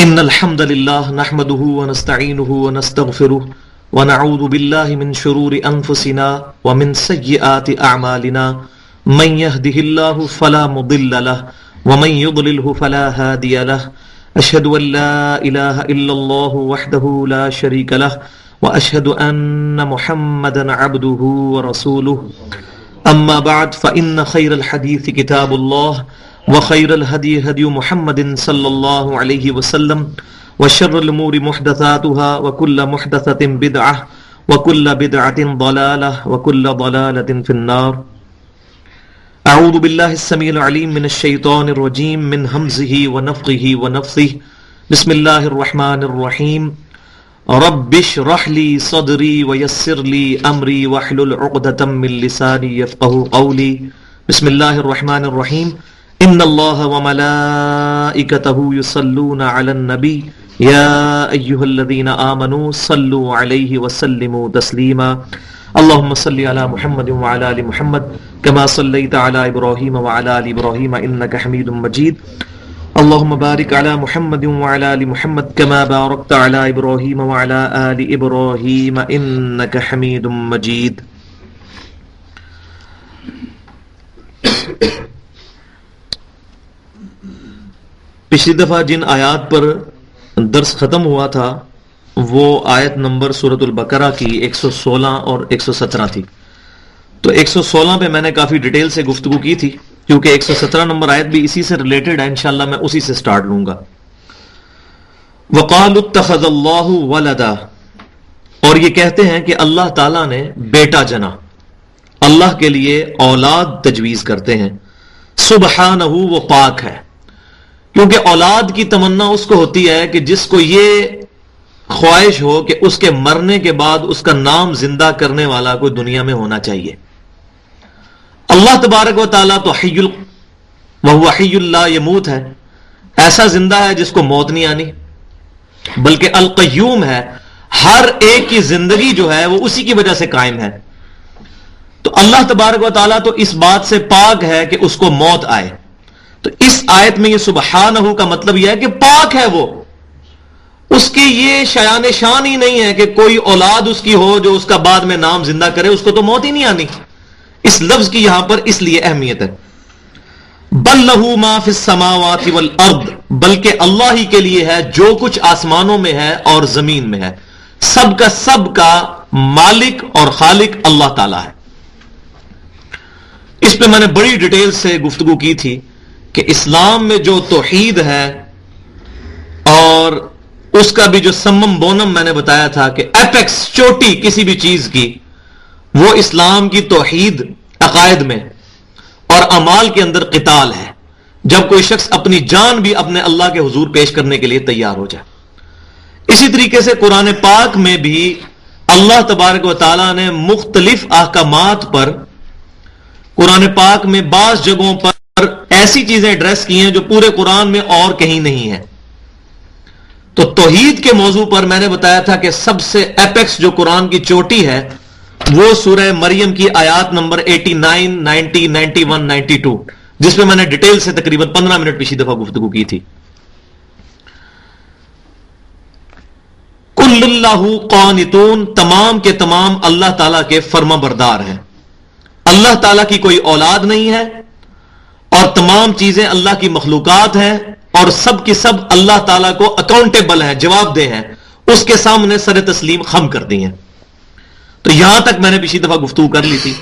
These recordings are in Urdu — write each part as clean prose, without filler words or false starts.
إن الحمد لله نحمده ونستعينه ونستغفره ونعوذ بالله من شرور أنفسنا ومن سيئات أعمالنا من يهده الله فلا مضل له ومن يضلله فلا هادي له أشهد أن لا إله إلا الله وحده لا شريك له وأشهد أن محمدا عبده ورسوله أما بعد فإن خير الحديث كتاب الله وخير الهدي هدي محمد صلى الله عليه وسلم وشر الأمور محدثاتها وكل محدثة بدعة وكل بدعة ضلالة وكل ضلالة في النار. أعوذ بالله السميع العليم من الشيطان الرجيم من همزه ونفخه ونفثه. بسم الله الرحمن الرحيم. رب اشرح لي صدري ويسر لي أمري واحلل عقدة من لساني يفقهوا قولي. بسم الله الرحمن الرحيم. إن الله وملائكته يصلون على النبي يا أيها الذين آمنوا صلوا عليه وسلموا تسليما. اللهم صل على محمد وعلى آل محمد كما صليت على إبراهيم وعلى آل إبراهيم إنك حميد مجيد. اللهم بارك على محمد وعلى آل محمد كما باركت على إبراهيم وعلى آل إبراهيم إنك حميد مجيد. پچھلی دفعہ جن آیات پر درس ختم ہوا تھا وہ آیت نمبر سورۃ البقرہ کی 116 اور 117 تھی. تو 116 پہ میں نے کافی ڈیٹیل سے گفتگو کی تھی کیونکہ 117 نمبر آیت بھی اسی سے ریلیٹڈ ہے. انشاءاللہ میں اسی سے سٹارٹ لوں گا. وَقَالُوا اتَّخَذَ اللَّهُ وَلَدًا، اور یہ کہتے ہیں کہ اللہ تعالیٰ نے بیٹا جنا. اللہ کے لیے اولاد تجویز کرتے ہیں. سبحانہ، وہ پاک ہے. کیونکہ اولاد کی تمنا اس کو ہوتی ہے کہ جس کو یہ خواہش ہو کہ اس کے مرنے کے بعد اس کا نام زندہ کرنے والا کوئی دنیا میں ہونا چاہیے. اللہ تبارک و تعالیٰ تو حی وہو حی لا یموت ہے، ایسا زندہ ہے جس کو موت نہیں آنی، بلکہ القیوم ہے، ہر ایک کی زندگی جو ہے وہ اسی کی وجہ سے قائم ہے. تو اللہ تبارک و تعالیٰ تو اس بات سے پاک ہے کہ اس کو موت آئے. تو اس آیت میں یہ سبحانہ کا مطلب یہ ہے کہ پاک ہے وہ، اس کی یہ شایان شان ہی نہیں ہے کہ کوئی اولاد اس کی ہو جو اس کا بعد میں نام زندہ کرے، اس کو تو موت ہی نہیں آنی. اس لفظ کی یہاں پر اس لیے اہمیت ہے. بل لہ ما فی السماوات والارض، بلکہ اللہ ہی کے لیے ہے جو کچھ آسمانوں میں ہے اور زمین میں ہے. سب کا مالک اور خالق اللہ تعالی ہے. اس پہ میں نے بڑی ڈیٹیل سے گفتگو کی تھی کہ اسلام میں جو توحید ہے اور اس کا بھی جو سمم بونم میں نے بتایا تھا کہ ایپیکس چوٹی کسی بھی چیز کی وہ اسلام کی توحید عقائد میں اور اعمال کے اندر قتال ہے. جب کوئی شخص اپنی جان بھی اپنے اللہ کے حضور پیش کرنے کے لیے تیار ہو جائے. اسی طریقے سے قرآن پاک میں بھی اللہ تبارک و تعالیٰ نے مختلف احکامات پر قرآن پاک میں بعض جگہوں پر ایسی چیزیں ایڈریس کی ہیں جو پورے قرآن میں اور کہیں نہیں ہے. تو توحید کے موضوع پر میں نے بتایا تھا کہ سب سے ایپیکس جو قرآن کی چوٹی ہے وہ سورہ مریم کی آیات نمبر 89, 90, 91, 92 جس پہ میں نے ڈیٹیل سے تقریباً 15 منٹ پچھلی دفعہ گفتگو کی تھی. کل اللہ قانتون، تمام کے تمام اللہ تعالیٰ کے فرما بردار ہیں. اللہ تعالیٰ کی کوئی اولاد نہیں ہے اور تمام چیزیں اللہ کی مخلوقات ہیں اور سب کی سب اللہ تعالیٰ کو اکاؤنٹیبل ہیں، جواب دہ ہیں، اس کے سامنے سر تسلیم خم کر دی ہیں. تو یہاں تک میں نے پچھلی دفعہ گفتگو کر لی تھی.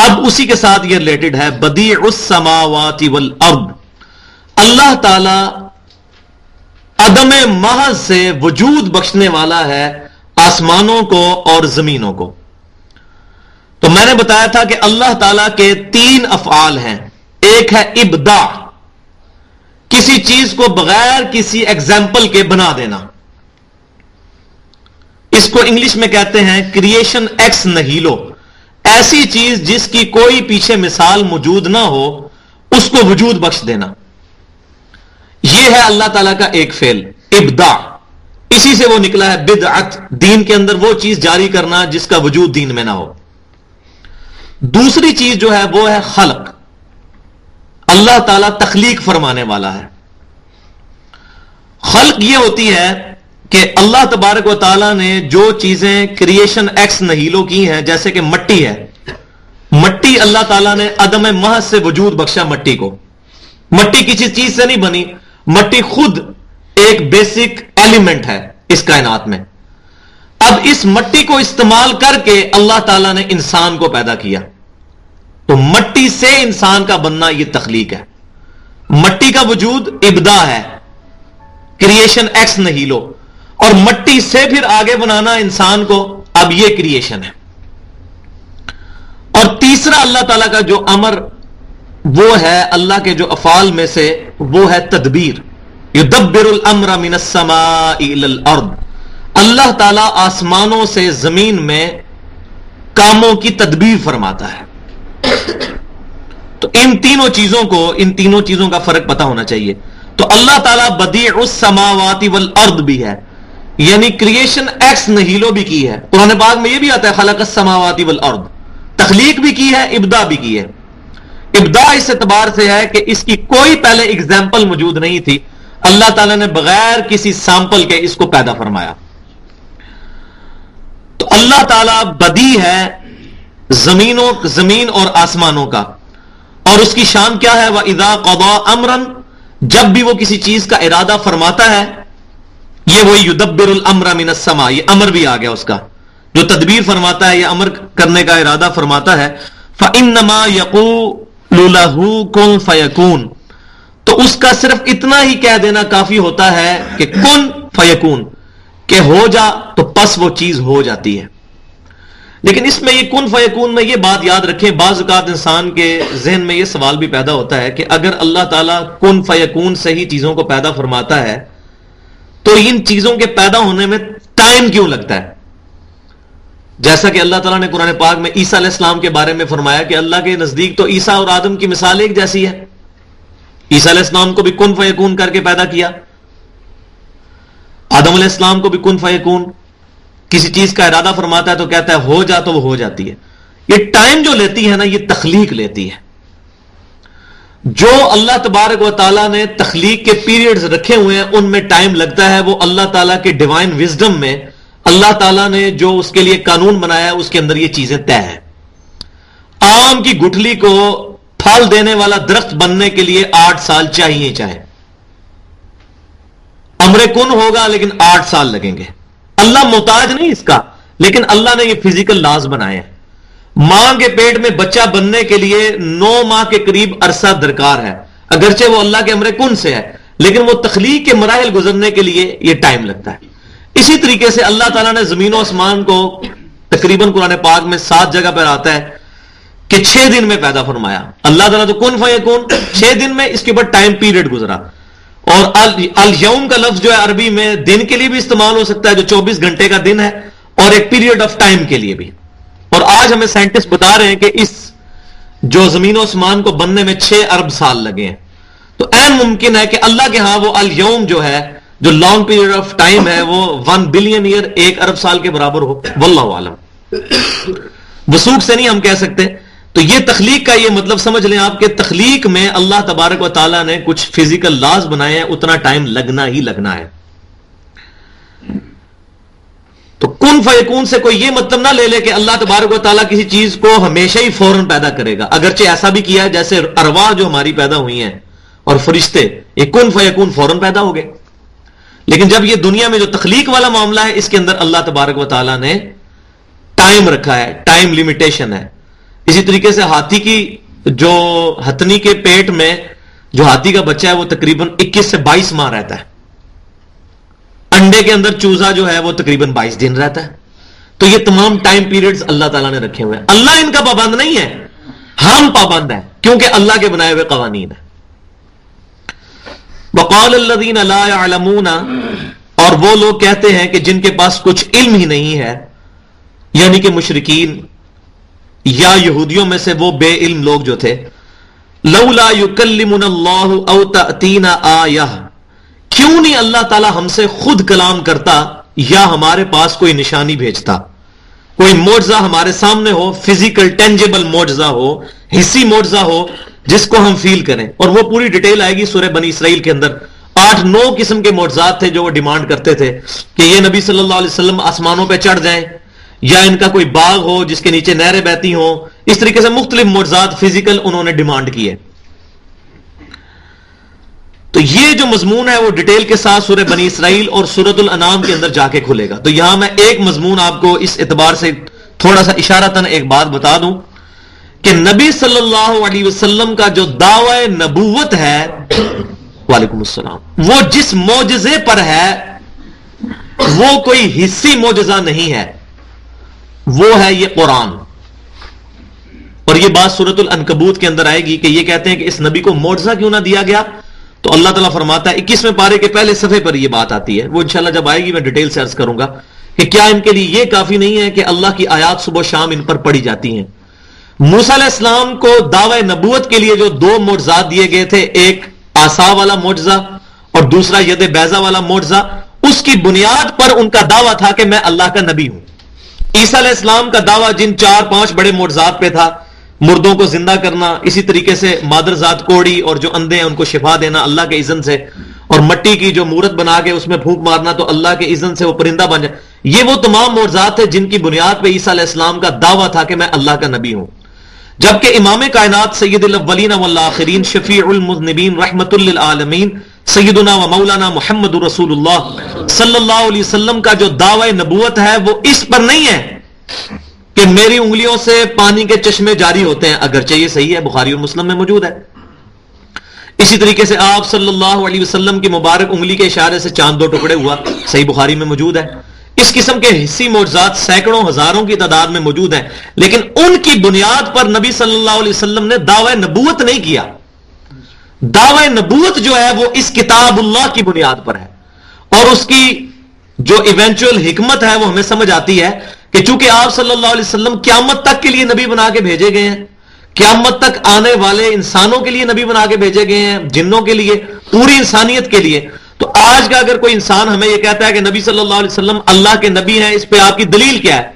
اب اسی کے ساتھ یہ ریلیٹڈ ہے. بدیع السماوات والارض، اللہ تعالیٰ عدم محض سے وجود بخشنے والا ہے آسمانوں کو اور زمینوں کو. تو میں نے بتایا تھا کہ اللہ تعالیٰ کے 3 افعال ہیں. ایک ہے ابداع، کسی چیز کو بغیر کسی ایگزامپل کے بنا دینا. اس کو انگلش میں کہتے ہیں کریشن ایکس نہیلو. ایسی چیز جس کی کوئی پیچھے مثال موجود نہ ہو اس کو وجود بخش دینا. یہ ہے اللہ تعالیٰ کا ایک فعل ابداع. اسی سے وہ نکلا ہے بدعت، دین کے اندر وہ چیز جاری کرنا جس کا وجود دین میں نہ ہو. دوسری چیز جو ہے وہ ہے خلق. اللہ تعالیٰ تخلیق فرمانے والا ہے. خلق یہ ہوتی ہے کہ اللہ تبارک و تعالیٰ نے جو چیزیں کریشن ایکس نہیلو کی ہیں، جیسے کہ مٹی ہے، مٹی اللہ تعالیٰ نے عدم محض سے وجود بخشا مٹی کو. مٹی کسی چیز سے نہیں بنی، مٹی خود ایک بیسک ایلیمنٹ ہے اس کائنات میں. اب اس مٹی کو استعمال کر کے اللہ تعالیٰ نے انسان کو پیدا کیا. تو مٹی سے انسان کا بننا یہ تخلیق ہے. مٹی کا وجود ابدا ہے، کریشن ایکس نہیلو، اور مٹی سے پھر آگے بنانا انسان کو، اب یہ کریشن ہے. اور تیسرا اللہ تعالیٰ کا جو امر وہ ہے، اللہ کے جو افعال میں سے وہ ہے تدبیر. یدبر الامر من السماء الى الارض. اللہ تعالیٰ آسمانوں سے زمین میں کاموں کی تدبیر فرماتا ہے. تو ان تینوں چیزوں کا فرق پتہ ہونا چاہیے. تو اللہ تعالیٰ بدیع السماوات والارض بھی ہے، یعنی کریشن ایکس نہیلو بھی کی ہے. قرآن پاک میں یہ بھی آتا ہے خلق السماوات والارض، تخلیق بھی کی ہے، ابدا بھی کی ہے. ابدا اس اعتبار سے ہے کہ اس کی کوئی پہلے اگزامپل موجود نہیں تھی، اللہ تعالیٰ نے بغیر کسی سیمپل کے اس کو پیدا فرمایا. تو اللہ تعالیٰ بدی ہے زمین اور آسمانوں کا، اور اس کی شان کیا ہے؟ وَإِذَا قَضَى أَمْرًا، جب بھی وہ کسی چیز کا ارادہ فرماتا ہے، یہ وہی یدبر الامر من السماء، یہ امر بھی آ گیا اس کا، جو تدبیر فرماتا ہے، یہ امر کرنے کا ارادہ فرماتا ہے. فَإِنَّمَا يَقُولُ لَهُ كُن فَيَكُونُ، تو اس کا صرف اتنا ہی کہہ دینا کافی ہوتا ہے کہ کن فیکون، کہ ہو جا، تو پس وہ چیز ہو جاتی ہے. لیکن اس میں یہ کن فیکون میں یہ بات یاد رکھیں، بعض اوقات انسان کے ذہن میں یہ سوال بھی پیدا ہوتا ہے کہ اگر اللہ تعالیٰ کن فیکون سے ہی چیزوں کو پیدا فرماتا ہے تو ان چیزوں کے پیدا ہونے میں ٹائم کیوں لگتا ہے؟ جیسا کہ اللہ تعالیٰ نے قرآن پاک میں عیسیٰ علیہ السلام کے بارے میں فرمایا کہ اللہ کے نزدیک تو عیسیٰ اور آدم کی مثال ایک جیسی ہے. عیسیٰ علیہ السلام کو بھی کن فیکون کر کے پیدا کیا، آدم علیہ السلام کو بھی کن فیکون. کسی چیز کا ارادہ فرماتا ہے تو کہتا ہے ہو جا، تو وہ ہو جاتی ہے. یہ ٹائم جو لیتی ہے نا، یہ تخلیق لیتی ہے. جو اللہ تبارک و تعالیٰ نے تخلیق کے پیریڈز رکھے ہوئے ہیں ان میں ٹائم لگتا ہے، وہ اللہ تعالیٰ کے ڈیوائن وزڈم میں اللہ تعالیٰ نے جو اس کے لیے قانون بنایا ہے اس کے اندر یہ چیزیں طے ہیں. آم کی گٹھلی کو پھل دینے والا درخت بننے کے لیے 8 سال چاہیے، چاہے امر کن ہوگا لیکن 8 سال لگیں گے. اللہ محتاج نہیں اس کا، لیکن اللہ نے یہ فزیکل لاز بنائے ہیں. ماں کے پیٹ میں بچہ بننے کے لیے 9 ماہ کے قریب عرصہ درکار ہے، اگرچہ وہ اللہ کے امر کن سے ہے، لیکن وہ تخلیق کے مراحل گزرنے کے لیے یہ ٹائم لگتا ہے. اسی طریقے سے اللہ تعالیٰ نے زمین و آسمان کو تقریباً قرآن پاک میں 7 جگہ پر آتا ہے کہ 6 دن میں پیدا فرمایا. اللہ تعالیٰ تو کن فیکون 6 دن میں، اس کے بعد ٹائم پیریڈ گزرا. اور الیوم کا لفظ جو ہے عربی میں دن کے لیے بھی استعمال ہو سکتا ہے، جو 24 گھنٹے کا دن ہے، اور ایک پیریڈ آف ٹائم کے لیے بھی. اور آج ہمیں سائنٹسٹ بتا رہے ہیں کہ اس جو زمین و آسمان کو بننے میں 6 ارب سال لگے ہیں. تو عین ممکن ہے کہ اللہ کے ہاں وہ الیوم جو ہے، جو لانگ پیریڈ آف ٹائم ہے، وہ 1 بلین ایئر، 1 ارب سال کے برابر ہو. واللہ عالم، وثوق سے نہیں ہم کہہ سکتے. تو یہ تخلیق کا یہ مطلب سمجھ لیں آپ، کہ تخلیق میں اللہ تبارک و تعالیٰ نے کچھ فزیکل لاز بنائے ہیں، اتنا ٹائم لگنا ہی لگنا ہے. تو کن فیکون سے کوئی یہ مطلب نہ لے لے کہ اللہ تبارک و تعالیٰ کسی چیز کو ہمیشہ ہی فوراً پیدا کرے گا. اگرچہ ایسا بھی کیا ہے، جیسے ارواح جو ہماری پیدا ہوئی ہیں اور فرشتے، یہ کن فیکون فوراً پیدا ہو گئے. لیکن جب یہ دنیا میں جو تخلیق والا معاملہ ہے، اس کے اندر اللہ تبارک و تعالیٰ نے ٹائم رکھا ہے، ٹائم لمیٹیشن ہے. اسی طریقے سے ہاتھی کی جو ہتھنی کے پیٹ میں جو ہاتھی کا بچہ ہے وہ تقریباً 21 سے 22 ماہ رہتا ہے. انڈے کے اندر چوزا جو ہے وہ تقریباً 22 دن رہتا ہے. تو یہ تمام ٹائم پیریڈز اللہ تعالیٰ نے رکھے ہوئے ہیں. اللہ ان کا پابند نہیں ہے، ہم پابند ہیں، کیونکہ اللہ کے بنائے ہوئے قوانین ہیں. وقال الذین لا يعلمون، اور وہ لوگ کہتے ہیں کہ جن کے پاس کچھ علم ہی نہیں ہے، یعنی کہ مشرکین یا یہودیوں میں سے وہ بے علم لوگ جو تھے، لولا یکلمنا اللہ او تأتینا آیہ، کیوں نہیں اللہ تعالیٰ ہم سے خود کلام کرتا یا ہمارے پاس کوئی نشانی بھیجتا، کوئی معجزہ ہمارے سامنے ہو، فزیکل ٹینجیبل معجزہ ہو، حسی معجزہ ہو جس کو ہم فیل کریں. اور وہ پوری ڈیٹیل آئے گی سورہ بنی اسرائیل کے اندر. 8-9 قسم کے معجزات تھے جو وہ ڈیمانڈ کرتے تھے کہ یہ نبی صلی اللہ علیہ وسلم آسمانوں پہ چڑھ جائیں، یا ان کا کوئی باغ ہو جس کے نیچے نہریں بہتی ہوں. اس طریقے سے مختلف معجزات فزیکل انہوں نے ڈیمانڈ کیے. تو یہ جو مضمون ہے وہ ڈیٹیل کے ساتھ سورہ بنی اسرائیل اور سورۃ الانعام کے اندر جا کے کھلے گا. تو یہاں میں ایک مضمون آپ کو اس اعتبار سے تھوڑا سا اشارتاً ایک بات بتا دوں کہ نبی صلی اللہ علیہ وسلم کا جو دعوی نبوت ہے، وعلیکم السلام، وہ جس معجزے پر ہے وہ کوئی حصی معجزہ نہیں ہے، وہ ہے یہ قرآن. اور یہ بات سورۃ العنکبوت کے اندر آئے گی کہ یہ کہتے ہیں کہ اس نبی کو معجزہ کیوں نہ دیا گیا. تو اللہ تعالیٰ فرماتا ہے 21ویں پارے کے پہلے صفحے پر یہ بات آتی ہے، وہ انشاءاللہ جب آئے گی میں ڈیٹیل سے عرض کروں گا کہ کیا ان کے لیے یہ کافی نہیں ہے کہ اللہ کی آیات صبح و شام ان پر پڑھی جاتی ہیں. موسیٰ علیہ السلام کو دعوی نبوت کے لیے جو 2 معجزات دیے گئے تھے، ایک عصا والا معجزہ اور دوسرا ید بیضا والا معجزہ، اس کی بنیاد پر ان کا دعویٰ تھا کہ میں اللہ کا نبی ہوں. عیسیٰ علیہ السلام کا دعویٰ جن 4-5 بڑے معجزات پہ تھا، مردوں کو زندہ کرنا، اسی طریقے سے مادر ذات کوڑی اور جو اندھے ہیں ان کو شفا دینا اللہ کے اذن سے، اور مٹی کی جو مورت بنا کے اس میں پھونک مارنا تو اللہ کے اذن سے وہ پرندہ بن جائے. یہ وہ تمام معجزات تھے جن کی بنیاد پہ عیسیٰ علیہ السلام کا دعویٰ تھا کہ میں اللہ کا نبی ہوں. جبکہ امام کائنات سید الاولین والآخرین شفیع المذنبین رحمت للعالمین سیدنا و مولانا محمد رسول اللہ صلی اللہ علیہ وسلم کا جو دعوی نبوت ہے وہ اس پر نہیں ہے کہ میری انگلیوں سے پانی کے چشمے جاری ہوتے ہیں، اگرچہ یہ صحیح ہے، بخاری اور مسلم میں موجود ہے. اسی طریقے سے آپ صلی اللہ علیہ وسلم کی مبارک انگلی کے اشارے سے چاند 2 ٹکڑے ہوا، صحیح بخاری میں موجود ہے. اس قسم کے حصی معجزات سینکڑوں ہزاروں کی تعداد میں موجود ہیں، لیکن ان کی بنیاد پر نبی صلی اللہ علیہ وسلم نے دعوی نبوت نہیں کیا. دعوی نبوت جو ہے وہ اس کتاب اللہ کی بنیاد پر ہے، اور اس کی جو ایونچوئل حکمت ہے وہ ہمیں سمجھ آتی ہے کہ چونکہ آپ صلی اللہ علیہ وسلم قیامت تک کے لیے نبی بنا کے بھیجے گئے ہیں، قیامت تک آنے والے انسانوں کے لیے نبی بنا کے بھیجے گئے ہیں، جنوں کے لیے، پوری انسانیت کے لیے. تو آج کا اگر کوئی انسان ہمیں یہ کہتا ہے کہ نبی صلی اللہ علیہ وسلم اللہ کے نبی ہیں، اس پہ آپ کی دلیل کیا ہے،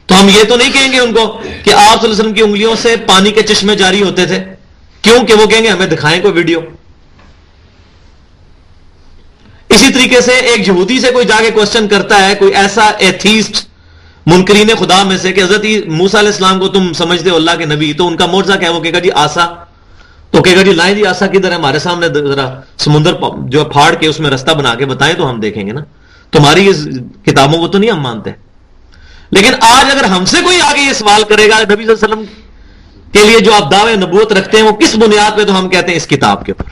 تو ہم یہ تو نہیں کہیں گے ان کو کہ آپ صلی اللہ علیہ وسلم کی انگلیوں سے پانی کے چشمے جاری ہوتے تھے. کیوں کہ وہ کہیں گے ہمیں دکھائیں کوئی ویڈیو. اسی طریقے سے ایک یہودی سے کوئی جا کے کوسچن کرتا ہے، کوئی ایسا ایتھیسٹ منکرین خدا میں سے کہ حضرت موسیٰ علیہ السلام کو تم سمجھتے ہو اللہ کے نبی، تو ان کا معجزہ کیا ہے؟ وہ کہے گا جی آسا. تو کہے گا جی لائیں جی آسا کدھر ہے، ہمارے سامنے ذرا سمندر جو پھاڑ کے اس میں رستہ بنا کے بتائیں تو ہم دیکھیں گے نا. تمہاری اس کتابوں کو تو نہیں ہم مانتے. لیکن آج اگر ہم سے کوئی آگے یہ سوال کرے گا نبی صلی اللہ علیہ وسلم کے لیے جو آپ دعوے نبوت رکھتے ہیں وہ کس بنیاد پہ، تو ہم کہتے ہیں اس کتاب کے اوپر.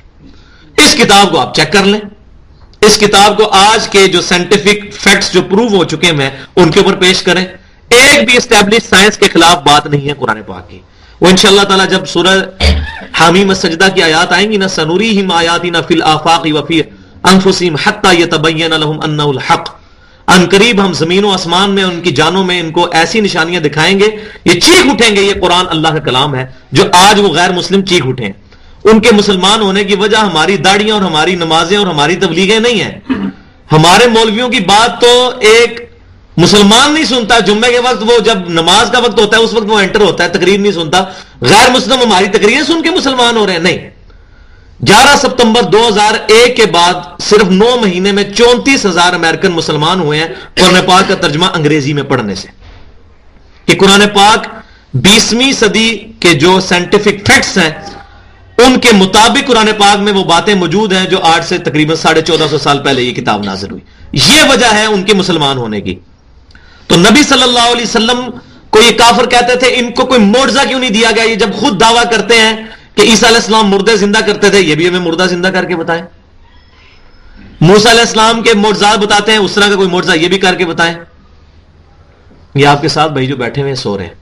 اس کتاب کو آپ چیک کر لیں، اس کتاب کو آج کے جو سائنٹیفک فیکٹس جو پروو ہو چکے ہیں ان کے اوپر پیش کریں. ایک بھی اسٹیبلش سائنس کے خلاف بات نہیں ہے قرآن پاک کی. وہ انشاءاللہ تعالی جب سورہ حامیم السجدہ کی آیات آئیں گی نا، سنوریہم آیاتنا فی الآفاق وفی انفسہم حتی یتبین لہم انہ الحق، ان قریب ہم زمین و آسمان میں ان کی جانوں میں ان کو ایسی نشانیاں دکھائیں گے، یہ چیخ اٹھیں گے یہ قرآن اللہ کا کلام ہے. جو آج وہ غیر مسلم چیخ اٹھیں، ان کے مسلمان ہونے کی وجہ ہماری داڑیاں اور ہماری نمازیں اور ہماری تبلیغیں نہیں ہیں. ہمارے مولویوں کی بات تو ایک مسلمان نہیں سنتا. جمعے کے وقت وہ جب نماز کا وقت ہوتا ہے اس وقت وہ انٹر ہوتا ہے، تقریر نہیں سنتا. غیر مسلم ہماری تقریریں سن کے مسلمان ہو رہے ہیں. نہیں، 11 ستمبر 2001 کے بعد صرف 9 مہینے میں 34,000 امریکن مسلمان ہوئے ہیں قرآن پاک کا ترجمہ انگریزی میں پڑھنے سے. کہ قرآن پاک 20ویں صدی کے جو سائنٹیفک فیکٹس ہیں ان کے مطابق قرآن پاک میں وہ باتیں موجود ہیں جو آج سے تقریباً 1450 سال پہلے یہ کتاب نازل ہوئی. یہ وجہ ہے ان کے مسلمان ہونے کی. تو نبی صلی اللہ علیہ وسلم کو یہ کافر کہتے تھے ان کو کوئی معجزہ کیوں نہیں دیا گیا؟ یہ جب خود دعویٰ کرتے ہیں کہ عیسیٰ علیہ السلام مردے زندہ کرتے تھے، یہ بھی ہمیں مردہ زندہ کر کے بتائیں. موسیٰ علیہ السلام کے معجزات بتاتے ہیں، اس طرح کا کوئی معجزہ یہ بھی کر کے بتائیں. یہ آپ کے ساتھ بھائی جو بیٹھے ہوئے سو رہے ہیں،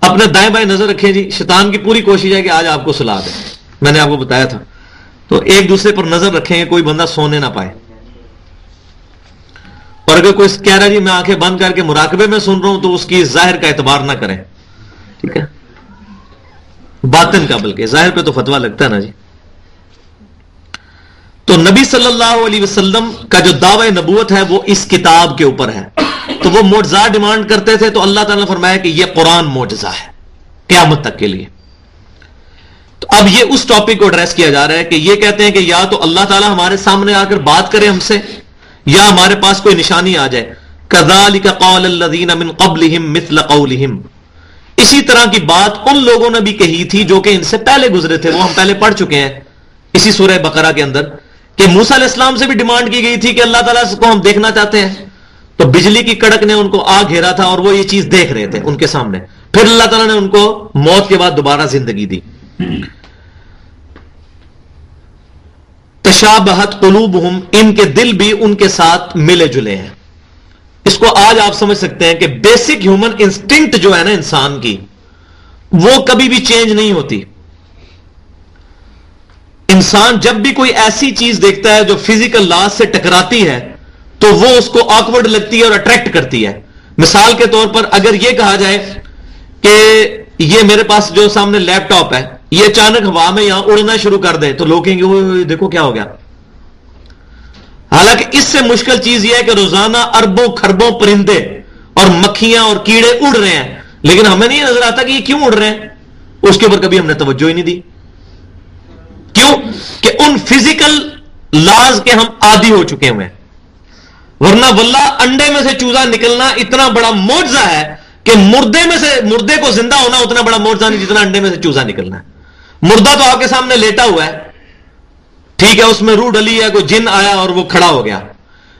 اپنے دائیں بائیں نظر رکھیں جی. شیطان کی پوری کوشش ہے کہ آج آپ کو سلا دیں. میں نے آپ کو بتایا تھا. تو ایک دوسرے پر نظر رکھیں کہ کوئی بندہ سونے نہ پائے. اور اگر کوئی کہہ رہا جی میں آنکھیں بند کر کے مراقبے میں سن رہا ہوں تو اس کی ظاہر کا اعتبار نہ کریں. ٹھیک ہے، باطن کا، بلکہ ظاہر پہ تو فتویٰ لگتا ہے نا جی. تو نبی صلی اللہ علیہ وسلم کا جو دعوی نبوت ہے وہ اس کتاب کے اوپر ہے. تو وہ معجزات ڈیمانڈ کرتے تھے تو اللہ تعالیٰ نے فرمایا کہ یہ قرآن معجزہ ہے قیامت تک کے لیے. تو اب یہ اس ٹاپک کو ایڈریس کیا جا رہا ہے کہ یہ کہتے ہیں کہ یا تو اللہ تعالیٰ ہمارے سامنے آ کر بات کرے ہم سے، یا ہمارے پاس کوئی نشانی آ جائے. کذالک قال الذین من قبلہم مثل قولہم، اسی طرح کی بات ان لوگوں نے بھی کہی تھی جو کہ ان سے پہلے گزرے تھے. وہ ہم پہلے پڑھ چکے ہیں اسی سورہ بقرہ کے اندر کہ موسیٰ علیہ السلام سے بھی ڈیمانڈ کی گئی تھی کہ اللہ تعالیٰ کو ہم دیکھنا چاہتے ہیں، تو بجلی کی کڑک نے ان کو آ گھیرا تھا اور وہ یہ چیز دیکھ رہے تھے ان کے سامنے. پھر اللہ تعالیٰ نے ان کو موت کے بعد دوبارہ زندگی دی. تشابہت قلوبہم، ان کے دل بھی ان کے ساتھ ملے جلے ہیں. اس کو آج آپ سمجھ سکتے ہیں کہ بیسک ہیومن انسٹنکٹ جو ہے نا انسان کی، وہ کبھی بھی چینج نہیں ہوتی. انسان جب بھی کوئی ایسی چیز دیکھتا ہے جو فزیکل لاز سے ٹکراتی ہے تو وہ اس کو آکورڈ لگتی ہے اور اٹریکٹ کرتی ہے. مثال کے طور پر اگر یہ کہا جائے کہ یہ میرے پاس جو سامنے لیپ ٹاپ ہے یہ اچانک ہوا میں یہاں اڑنا شروع کر دے تو لوگ کہیں گے اوہ دیکھو کیا ہو گیا. حالانکہ اس سے مشکل چیز یہ ہے کہ روزانہ اربوں خربوں پرندے اور مکھیاں اور کیڑے اڑ رہے ہیں، لیکن ہمیں نہیں نظر آتا کہ یہ کیوں اڑ رہے ہیں. اس کے اوپر کبھی ہم نے توجہ ہی نہیں دی. کیوں؟ کہ ان فزیکل لاز کے ہم عادی ہو چکے ہوئے ہیں. ورنہ واللہ انڈے میں سے چوزا نکلنا اتنا بڑا معجزہ ہے کہ مردے کو زندہ ہونا اتنا بڑا معجزہ نہیں جتنا انڈے میں سے چوزا نکلنا ہے. مردہ تو آپ کے سامنے لیٹا ہوا ہے، ٹھیک ہے، اس میں روح ڈلی ہے، کوئی جن آیا اور وہ کھڑا ہو گیا،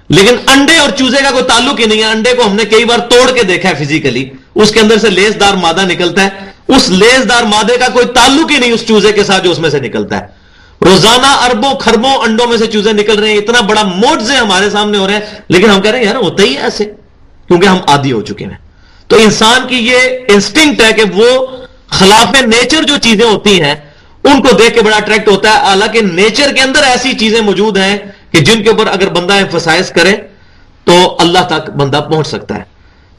لیکن انڈے اور چوزے کا کوئی تعلق ہی نہیں ہے. انڈے کو ہم نے کئی بار توڑ کے دیکھا ہے فزیکلی، اس کے اندر سے لیس دار مادہ نکلتا ہے، اس لیس دار مادے کا کوئی تعلق ہی نہیں اس چوزے کے ساتھ جو اس میں سے نکلتا ہے. روزانہ اربوں خربوں انڈوں میں سے چوزے نکل رہے ہیں، اتنا بڑا معجزے ہمارے سامنے ہو رہے ہیں، لیکن ہم کہہ رہے ہیں یار ہوتا ہی ہے ایسے، کیونکہ ہم عادی ہو چکے ہیں. تو انسان کی یہ انسٹنکٹ ہے کہ وہ خلاف نیچر جو چیزیں ہوتی ہیں ان کو دیکھ کے بڑا اٹریکٹ ہوتا ہے. حالانکہ نیچر کے اندر ایسی چیزیں موجود ہیں کہ جن کے اوپر اگر بندہ ایمفسائز کرے تو اللہ تک بندہ پہنچ سکتا ہے.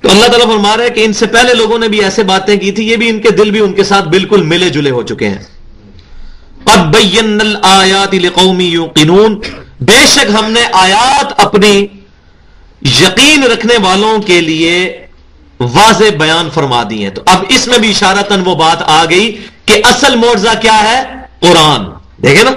تو اللہ تعالیٰ فرما رہا ہے کہ ان سے پہلے لوگوں نے بھی ایسے باتیں کی تھی، یہ بھی ان کے دل بھی ان کے ساتھ بالکل ملے جلے ہو چکے ہیں. قد بینا الآیات لقوم یوقنون، بے شک ہم نے آیات اپنی یقین رکھنے والوں کے لیے واضح بیان فرما دی ہیں. تو اب اس میں بھی اشارتاً وہ بات آ گئی کہ اصل معجزہ کیا ہے؟ قرآن. دیکھیں نا،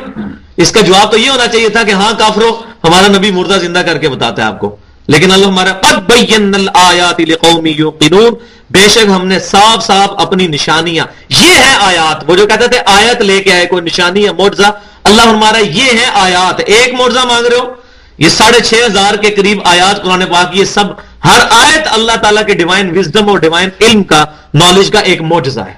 اس کا جواب تو یہ ہونا چاہیے تھا کہ ہاں کافرو ہمارا نبی مردہ زندہ کر کے بتاتا ہے آپ کو، لیکن اللہ ہمارا قد بینا الآیات لقوم یوقنون، بے شک ہم نے صاف صاف اپنی نشانیاں، یہ ہیں آیات. وہ جو کہتے تھے آیت لے کے آئے کوئی نشانی ہے معجزہ، اللہ ہمارا یہ ہیں آیات. ایک معجزہ مانگ رہے ہو، یہ 6,500 کے قریب آیات قرآن پاک، یہ سب ہر آیت اللہ تعالیٰ کے ڈیوائن وزڈم اور ڈیوائن علم کا، نالج کا ایک معجزہ ہے.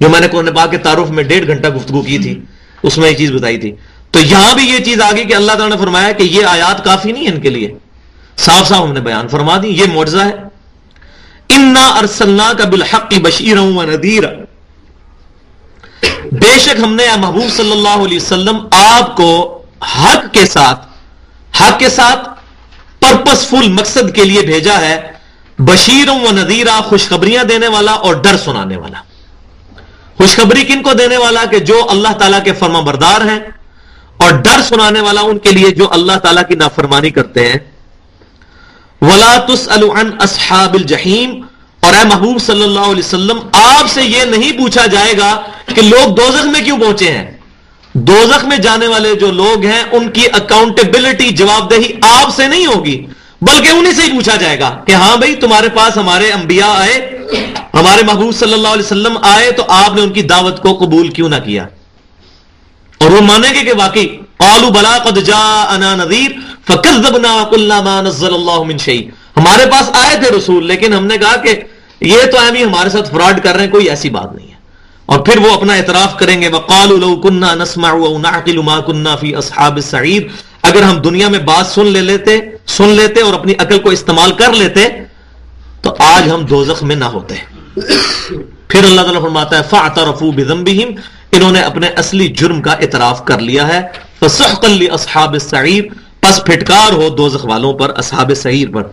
جو میں نے قرآن پاک کے تعارف میں 1.5 گھنٹہ گفتگو کی تھی اس میں یہ چیز بتائی تھی. تو یہاں بھی یہ چیز آگئی کہ اللہ تعالیٰ نے فرمایا کہ یہ آیات کافی نہیں ہے ان کے لیے، صاف صاف ہم نے بیان فرما دی، یہ معجزہ ہے. انا ارسلناک بالحق بشیرا ونذیرا، بے شک ہم نے اے محبوب صلی اللہ علیہ وسلم آپ کو حق کے ساتھ پرپسفل مقصد کے لیے بھیجا ہے. بشیرا ونذیرا، خوشخبریاں دینے والا اور ڈر سنانے والا. خوشخبری کن کو دینے والا؟ کہ جو اللہ تعالیٰ کے فرما بردار ہیں، اور ڈر سنانے والا ان کے لیے جو اللہ تعالیٰ کی نافرمانی کرتے ہیں. وَلَا تُسْأَلُ عَنْ أَصْحَابِ الْجَحِيمِ، اور اے محبوب صلی اللہ علیہ وسلم آپ سے یہ نہیں پوچھا جائے گا کہ لوگ دوزخ میں کیوں پہنچے ہیں. دوزخ میں جانے والے جو لوگ ہیں ان کی اکاؤنٹیبلٹی، جواب دہی آپ سے نہیں ہوگی، بلکہ انہیں سے ہی پوچھا جائے گا کہ ہاں بھائی تمہارے پاس ہمارے انبیاء آئے، ہمارے محبوب صلی اللہ علیہ وسلم آئے، تو آپ نے ان کی دعوت کو قبول کیوں نہ کیا؟ اور وہ مانیں گے کہ واقعی قالوا بلا قد جاءنا نذیر فکذبنا وقلنا ما نزل اللہ من شیء، ہمارے پاس آئے تھے رسول لیکن ہم نے کہا کہ یہ تو ہم ہمارے ساتھ فراڈ کر رہے ہیں، کوئی ایسی بات نہیں ہے. اور پھر وہ اپنا اعتراف کریں گے وقالوا لو كنا نسمع او نعقل ما كنا في اصحاب السعیر، اگر ہم دنیا میں بات سن لیتے اور اپنی عقل کو استعمال کر لیتے تو آج ہم دوزخ میں نہ ہوتے. پھر اللہ تعالیٰ فرماتا ہے فاعترفوا بذنبهم، انہوں نے اپنے اصلی جرم کا اعتراف کر لیا ہے. فسحقا لاصحاب السعیر، پس پھٹکار ہو دوزخ والوں پر، اصحاب سعیر پر.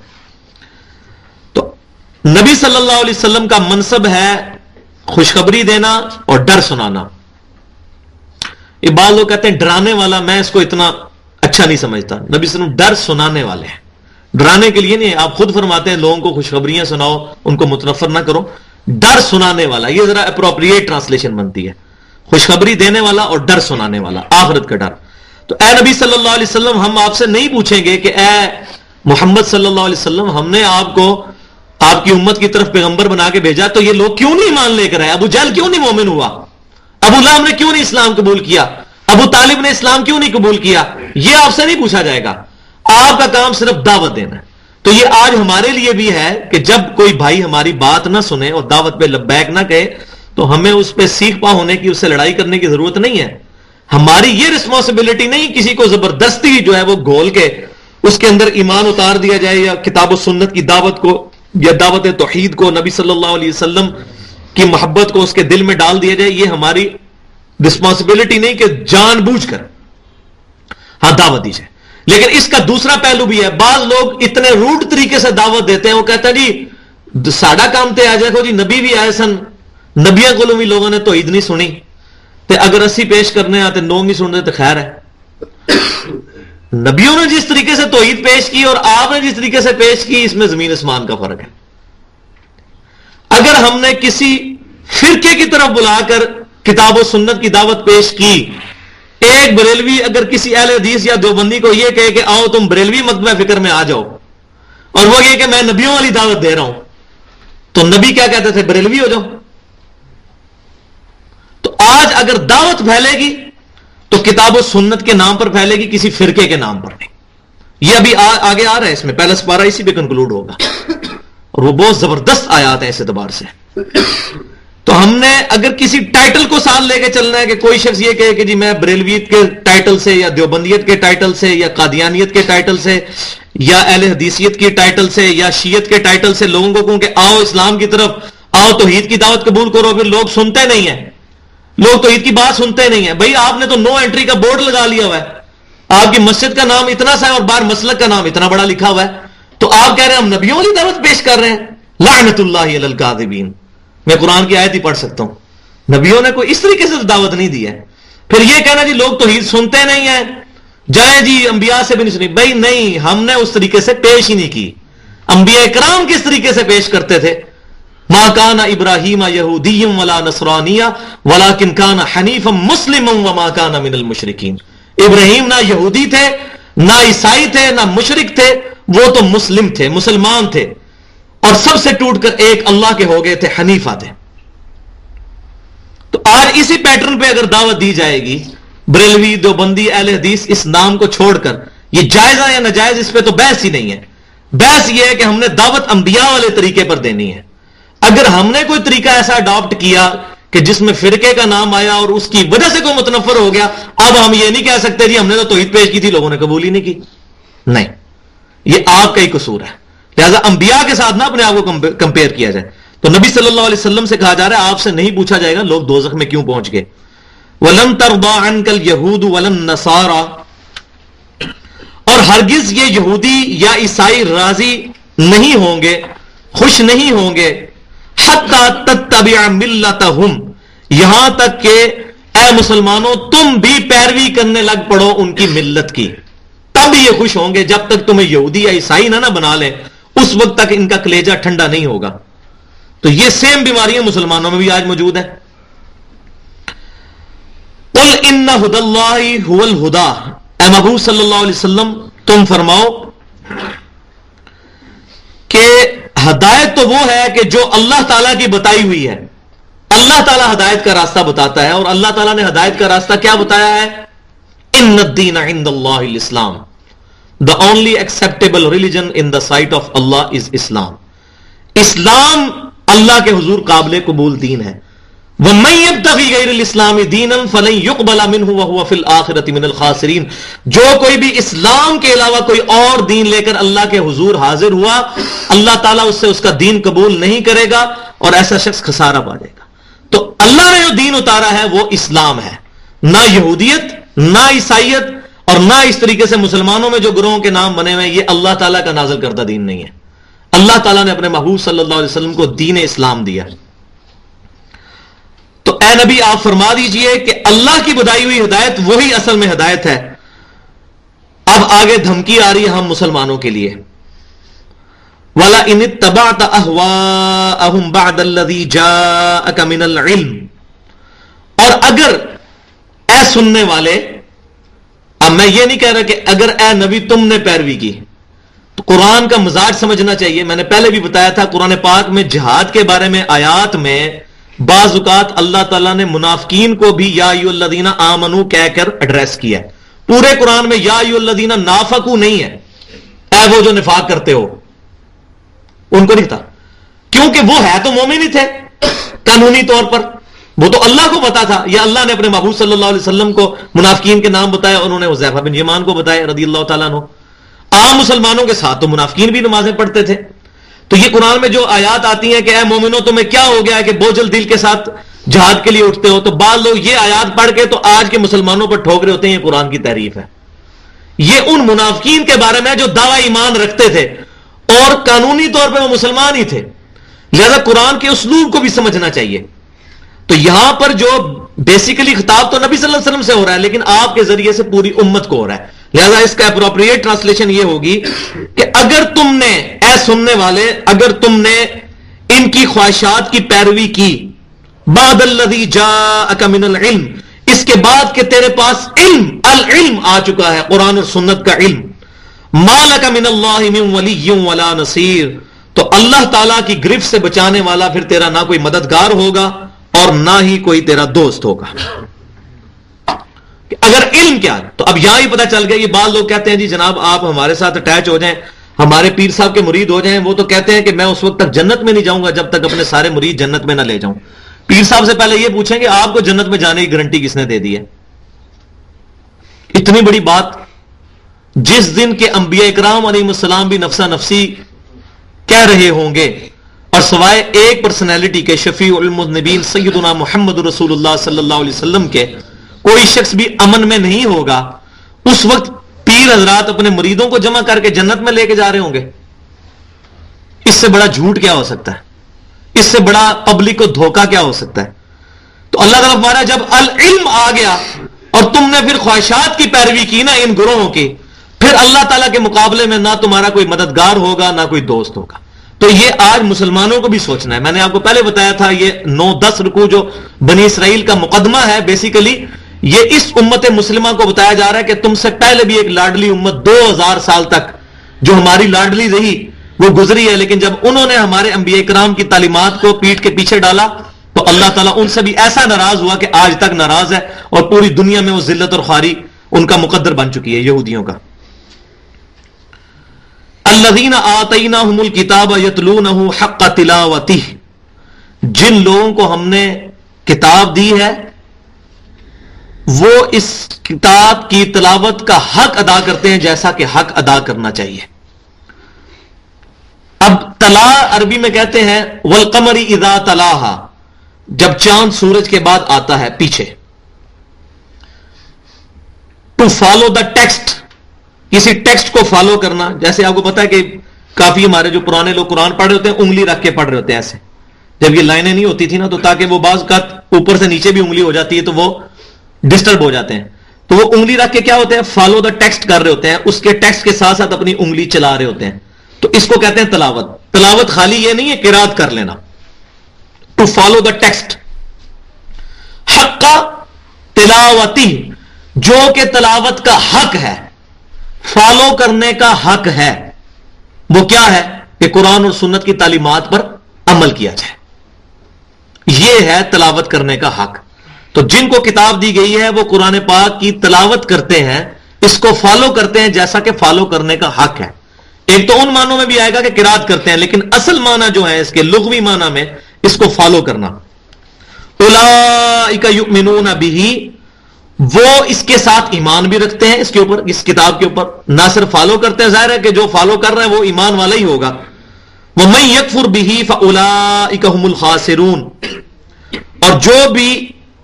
تو نبی صلی اللہ علیہ وسلم کا منصب ہے خوشخبری دینا اور ڈر سنانا. یہ بعض لوگ کہتے ہیں ڈرانے والا، میں اس کو اتنا اچھا نہیں سمجھتا. نبی صلی اللہ علیہ وسلم ڈر سنانے والے ہیں، ڈرانے کے لیے نہیں. آپ خود فرماتے ہیں لوگوں کو خوشخبریاں سناؤ، ان کو متنفر نہ کرو. ڈر سنانے والا، یہ ذرا اپروپریٹ ٹرانسلیشن بنتی ہے. خوشخبری دینے والا اور ڈر سنانے والا، آخرت کا ڈر. تو اے نبی صلی اللہ علیہ وسلم، ہم آپ سے نہیں پوچھیں گے کہ اے محمد صلی اللہ علیہ وسلم، ہم نے آپ کو آپ کی امت کی طرف پیغمبر بنا کے بھیجا تو یہ لوگ کیوں نہیں مان لے کر آئے؟ ابو جہل کیوں نہیں مومن ہوا؟ ابو لہب نے کیوں نہیں اسلام قبول کیا؟ ابو طالب نے اسلام کیوں نہیں قبول کیا؟ یہ آپ سے نہیں پوچھا جائے گا. آپ کا کام صرف دعوت دینا ہے. تو یہ آج ہمارے لیے بھی ہے کہ جب کوئی بھائی ہماری بات نہ سنے اور دعوت پہ لبیک نہ کہے تو ہمیں اس پہ سیکھ پا ہونے کی، اس سے لڑائی کرنے کی ضرورت نہیں ہے. ہماری یہ رسپانسبلٹی نہیں کسی کو زبردستی جو ہے وہ گھول کے اس کے اندر ایمان اتار دیا جائے، یا کتاب و سنت کی دعوت کو یا دعوت توحید کو، نبی صلی اللہ علیہ وسلم کی محبت کو اس کے دل میں ڈال دیا جائے. یہ ہماری رسپانسبلٹی نہیں کہ جان بوجھ کر ہاں دعوت دی جائے. لیکن اس کا دوسرا پہلو بھی ہے. بعض لوگ اتنے روڈ طریقے سے دعوت دیتے ہیں، وہ کہتے ہیں جی ساڈا کام تے آ جائے جی نبی بھی آئے سن، نبیاں کو بھی لوگوں نے توحید نہیں سنی، تے اگر اسی پیش کرنے آتے لوگ نہیں سنتے تو خیر ہے. نبیوں نے جس طریقے سے توحید پیش کی اور آپ نے جس طریقے سے پیش کی، اس میں زمین آسمان کا فرق ہے. اگر ہم نے کسی فرقے کی طرف بلا کر کتاب و سنت کی دعوت پیش کی، ایک بریلوی اگر کسی اہل حدیث یا دیوبندی کو یہ کہے کہ آؤ تم بریلوی مکتبہ فکر میں آ جاؤ، اور وہ یہ کہ میں نبیوں والی دعوت دے رہا ہوں، تو نبی کیا کہتے تھے؟ بریلوی ہو جاؤ. تو آج اگر دعوت پھیلے گی تو کتاب و سنت کے نام پر پھیلے گی، کسی فرقے کے نام پر نہیں. یہ ابھی آگے آ رہا ہے، اس میں پہلا سپارہ اسی پہ کنکلوڈ ہوگا، اور وہ بہت زبردست آیات ہے اس اعتبار سے. تو ہم نے اگر کسی ٹائٹل کو ساتھ لے کے چلنا ہے کہ کوئی شخص یہ کہے کہ جی میں بریلویت کے ٹائٹل سے یا دیوبندیت کے ٹائٹل سے یا قادیانیت کے ٹائٹل سے یا اہل حدیثیت کی ٹائٹل سے یا شیعت کے ٹائٹل سے لوگوں کو کہوں کہ آؤ اسلام کی طرف آؤ، توحید کی دعوت قبول کرو، پھر لوگ سنتے نہیں ہیں، لوگ توحید کی بات سنتے نہیں ہیں. بھائی آپ نے تو نو انٹری کا بورڈ لگا لیا ہوا ہے، آپ کی مسجد کا نام اتنا سا ہے اور باہر مسلک کا نام اتنا بڑا لکھا ہوا ہے، تو آپ کہہ رہے ہیں ہم نبیوں والی دعوت پیش کر رہے ہیں. لعنت اللہ علی الکاذبین. میں قرآن کی آیت ہی پڑھ سکتا ہوں، نبیوں نے کوئی اس طریقے سے دعوت نہیں دی ہے. پھر یہ کہنا جی لوگ توحید سنتے نہیں ہیں، جائیں جی انبیاء سے بھی نہیں سنی. بھائی نہیں، ہم نے اس طریقے سے پیش ہی نہیں کی. انبیاء کرام کس طریقے سے پیش کرتے تھے؟ ما کان ابراہیم یہودی ولا نصرانی ولکن کان حنیفا مسلما وما کان من المشرکین. ابراہیم نہ یہودی تھے، نہ عیسائی تھے، نہ مشرک تھے، وہ تو مسلم تھے، مسلمان تھے، اور سب سے ٹوٹ کر ایک اللہ کے ہو گئے تھے، حنیفہ تھے. تو آج اسی پیٹرن پہ اگر دعوت دی جائے گی، بریلوی، دیوبندی، اہل حدیث، اس نام کو چھوڑ کر، یہ جائز ہے یا ناجائز، اس پہ تو بحث ہی نہیں ہے. بحث یہ ہے کہ ہم نے دعوت انبیاء والے طریقے پر دینی ہے. اگر ہم نے کوئی طریقہ ایسا اڈاپٹ کیا کہ جس میں فرقے کا نام آیا اور اس کی وجہ سے کوئی متنفر ہو گیا، اب ہم یہ نہیں کہہ سکتے جی ہم نے تو توحید پیش کی تھی، لوگوں نے قبول ہی نہیں کی. نہیں، یہ آپ کا ہی قصور ہے. لہذا انبیاء کے ساتھ نہ اپنے آپ کو کمپیئر کیا جائے. تو نبی صلی اللہ علیہ وسلم سے کہا جا رہا ہے آپ سے نہیں پوچھا جائے گا لوگ دوزخ میں کیوں پہنچ گئے. وَلَن تَرْضَىٰ عَنْكَ الْيَهُودُ وَلَا النَّصَارَىٰ، اور ہرگز یہ یہودی یا عیسائی راضی نہیں ہوں گے، خوش نہیں ہوں گے، حَتَّىٰ تَتَّبِعَ مِلَّتَهُمْ، یہاں تک کہ اے مسلمانوں تم بھی پیروی کرنے لگ پڑو ان کی ملت کی. تب یہ خوش ہوں گے. جب تک تمہیں یہودی یا عیسائی نہ بنا لیں اس وقت تک ان کا کلیجہ ٹھنڈا نہیں ہوگا. تو یہ سیم بیماریاں مسلمانوں میں بھی آج موجود ہیں. قُلْ إِنَّ هُدَى اللَّهِ هُوَ الْهُدَىٰ، اے محبوب صلی اللہ علیہ وسلم تم فرماؤ کہ ہدایت تو وہ ہے کہ جو اللہ تعالیٰ کی بتائی ہوئی ہے. اللہ تعالیٰ ہدایت کا راستہ بتاتا ہے، اور اللہ تعالیٰ نے ہدایت کا راستہ کیا بتایا ہے؟ إِنَّ الدِّينَ عِنْدَ اللَّهِ الْإِسْلَامِ، the only acceptable religion in the sight of Allah is Islam. اسلام اللہ کے حضور قابل قبول دین ہے. وَمَن يَبْتَغِي غَيْرَ الْإِسْلَامِ دِينًا فَلَن يُقْبَلَ مِنْهُ وَهُوَ فِي الْآخِرَةِ مِنَ الْخَاسِرِينَ، جو کوئی بھی اسلام کے علاوہ کوئی اور دین لے کر اللہ کے حضور حاضر ہوا، اللہ تعالیٰ اس سے اس کا دین قبول نہیں کرے گا اور ایسا شخص خسارہ پا جائے گا. تو اللہ نے جو دین اتارا ہے وہ اسلام ہے، نہ یہودیت، نہ عیسائیت، اور نہ اس طریقے سے مسلمانوں میں جو گروہوں کے نام بنے ہوئے ہیں، یہ اللہ تعالیٰ کا نازل کردہ دین نہیں ہے. اللہ تعالیٰ نے اپنے محبوب صلی اللہ علیہ وسلم کو دین اسلام دیا. تو اے نبی آپ فرما دیجئے کہ اللہ کی بتائی ہوئی ہدایت وہی اصل میں ہدایت ہے. اب آگے دھمکی آ رہی ہے ہم مسلمانوں کے لیے. وَلَئِنِ اتَّبَعْتَ أَهْوَاءَهُمْ بَعْدَ الَّذِي جَاءَكَ مِنَ الْعِلْمِ، اور اگر اے سننے والے، اب میں یہ نہیں کہہ رہا کہ اگر اے نبی تم نے پیروی کی، تو قرآن کا مزاج سمجھنا چاہیے. میں نے پہلے بھی بتایا تھا قرآن پاک میں جہاد کے بارے میں آیات میں بعض اوقات اللہ تعالیٰ نے منافقین کو بھی یا ایھا الذین آمنو کہہ کر ایڈریس کیا ہے. پورے قرآن میں یا ایھا الذین نافقوا نہیں ہے، اے وہ جو نفاق کرتے ہو، ان کو نہیں تھا، کیونکہ وہ ہے تو مومن ہی تھے قانونی طور پر. وہ تو اللہ کو پتا تھا، یا اللہ نے اپنے محبوب صلی اللہ علیہ وسلم کو منافقین کے نام بتایا، انہوں نے حذیفہ بن یمان کو بتایا رضی اللہ تعالیٰ عنہ. عام مسلمانوں کے ساتھ تو منافقین بھی نمازیں پڑھتے تھے. تو یہ قرآن میں جو آیات آتی ہیں کہ اے مومنو تمہیں کیا ہو گیا ہے کہ بوجھل دل کے ساتھ جہاد کے لیے اٹھتے ہو، تو بعض لوگ یہ آیات پڑھ کے تو آج کے مسلمانوں پر ٹھوک رہے ہوتے ہیں یہ قرآن کی تعریف ہے. یہ ان منافقین کے بارے میں جو دعوی ایمان رکھتے تھے اور قانونی طور پہ وہ مسلمان ہی تھے. لہذا قرآن کے اسلوب کو بھی سمجھنا چاہیے. تو یہاں پر جو بیسیکلی خطاب تو نبی صلی اللہ علیہ وسلم سے ہو رہا ہے، لیکن آپ کے ذریعے سے پوری امت کو ہو رہا ہے. لہذا اس کا اپروپریٹ ٹرانسلیشن یہ ہوگی کہ اگر تم نے، اے سننے والے، اگر تم نے ان کی خواہشات کی پیروی کی، بعد الذی جاءک من العلم، اس کے بعد کہ تیرے پاس علم، العلم آ چکا ہے، قرآن اور سنت کا علم، ما لک من اللہ من ولی ولا نصیر، تو اللہ تعالیٰ کی گرفت سے بچانے والا پھر تیرا نہ کوئی مددگار ہوگا اور نہ ہی کوئی تیرا دوست ہوگا. اگر علم کیا، تو اب یہاں ہی پتہ چل گیا. یہ بعض لوگ کہتے ہیں جی جناب آپ ہمارے ساتھ اٹیچ ہو جائیں، ہمارے پیر صاحب کے مرید ہو جائیں، وہ تو کہتے ہیں کہ میں اس وقت تک جنت میں نہیں جاؤں گا جب تک اپنے سارے مرید جنت میں نہ لے جاؤں. پیر صاحب سے پہلے یہ پوچھیں کہ آپ کو جنت میں جانے کی گارنٹی کس نے دے دی ہے؟ اتنی بڑی بات جس دن کے انبیاء اکرام علیہ السلام بھی نفسا نفسی کہہ رہے ہوں گے، اور سوائے ایک پرسنالٹی کے شفیع المذنبین سیدنا محمد رسول اللہ صلی اللہ علیہ وسلم کے کوئی شخص بھی امن میں نہیں ہوگا، اس وقت پیر حضرات اپنے مریدوں کو جمع کر کے جنت میں لے کے جا رہے ہوں گے. اس سے بڑا جھوٹ کیا ہو سکتا ہے؟ اس سے بڑا پبلک کو دھوکہ کیا ہو سکتا ہے؟ تو اللہ تعالیٰ فرمایا جب العلم آ گیا اور تم نے پھر خواہشات کی پیروی کی نا ان گروہوں کی، پھر اللہ تعالیٰ کے مقابلے میں نہ تمہارا کوئی مددگار ہوگا نہ کوئی دوست ہوگا. تو یہ آج مسلمانوں کو بھی سوچنا ہے. میں نے آپ کو پہلے بتایا تھا یہ 9-10 رکوع جو بنی اسرائیل کا مقدمہ ہے، بیسیکلی یہ اس امت مسلمہ کو بتایا جا رہا ہے کہ تم سے پہلے بھی ایک لاڈلی امت 2000 سال تک جو ہماری لاڈلی رہی وہ گزری ہے، لیکن جب انہوں نے ہمارے انبیاء کرام کی تعلیمات کو پیٹھ کے پیچھے ڈالا تو اللہ تعالیٰ ان سے بھی ایسا ناراض ہوا کہ آج تک ناراض ہے، اور پوری دنیا میں وہ ذلت اور خواری ان کا مقدر بن چکی ہے یہودیوں کا. الذین آتیناہم الکتاب یتلونہ حق تلاوتہ، جن لوگوں کو ہم نے کتاب دی ہے وہ اس کتاب کی تلاوت کا حق ادا کرتے ہیں جیسا کہ حق ادا کرنا چاہیے. اب تلا عربی میں کہتے ہیں والقمر اذا تلاہا، جب چاند سورج کے بعد آتا ہے پیچھے. ٹو فالو دا ٹیکسٹ، کسی ٹیکسٹ کو فالو کرنا. جیسے آپ کو پتا ہے کہ کافی ہمارے جو پرانے لوگ قرآن پڑھ رہے ہوتے ہیں انگلی رکھ کے پڑھ رہے ہوتے ہیں ایسے، جب یہ لائنیں نہیں ہوتی تھی نا تو تاکہ وہ بعض کا اوپر سے نیچے بھی انگلی ہو جاتی ہے تو وہ ڈسٹرب ہو جاتے ہیں، تو وہ انگلی رکھ کے کیا ہوتے ہیں فالو دا ٹیکسٹ کر رہے ہوتے ہیں، اس کے ٹیکسٹ کے ساتھ ساتھ اپنی انگلی چلا رہے ہوتے ہیں. تو اس کو کہتے ہیں تلاوت. تلاوت خالی یہ نہیں ہے قرات کر لینا، ٹو فالو دا ٹیکسٹ. حق تلاوتی، جو کہ تلاوت کا حق ہے، فالو کرنے کا حق ہے، وہ کیا ہے کہ قرآن اور سنت کی تعلیمات پر عمل کیا جائے. یہ ہے تلاوت کرنے کا حق. تو جن کو کتاب دی گئی ہے وہ قرآن پاک کی تلاوت کرتے ہیں، اس کو فالو کرتے ہیں جیسا کہ فالو کرنے کا حق ہے. ایک تو ان معنوں میں بھی آئے گا کہ قرات کرتے ہیں، لیکن اصل معنی جو ہے اس کے لغوی معنی میں اس کو فالو کرنا. اولئک یؤمنون بہ، وہ اس کے ساتھ ایمان بھی رکھتے ہیں اس کے اوپر، اس کتاب کے اوپر. نہ صرف فالو کرتے ہیں، ظاہر ہے کہ جو فالو کر رہا ہے وہ ایمان والا ہی ہوگا. وَمَن يَكْفُرْ بِهِ فَأُولَئِكَ هُمُ الْخَاسِرُونَ، اور جو بھی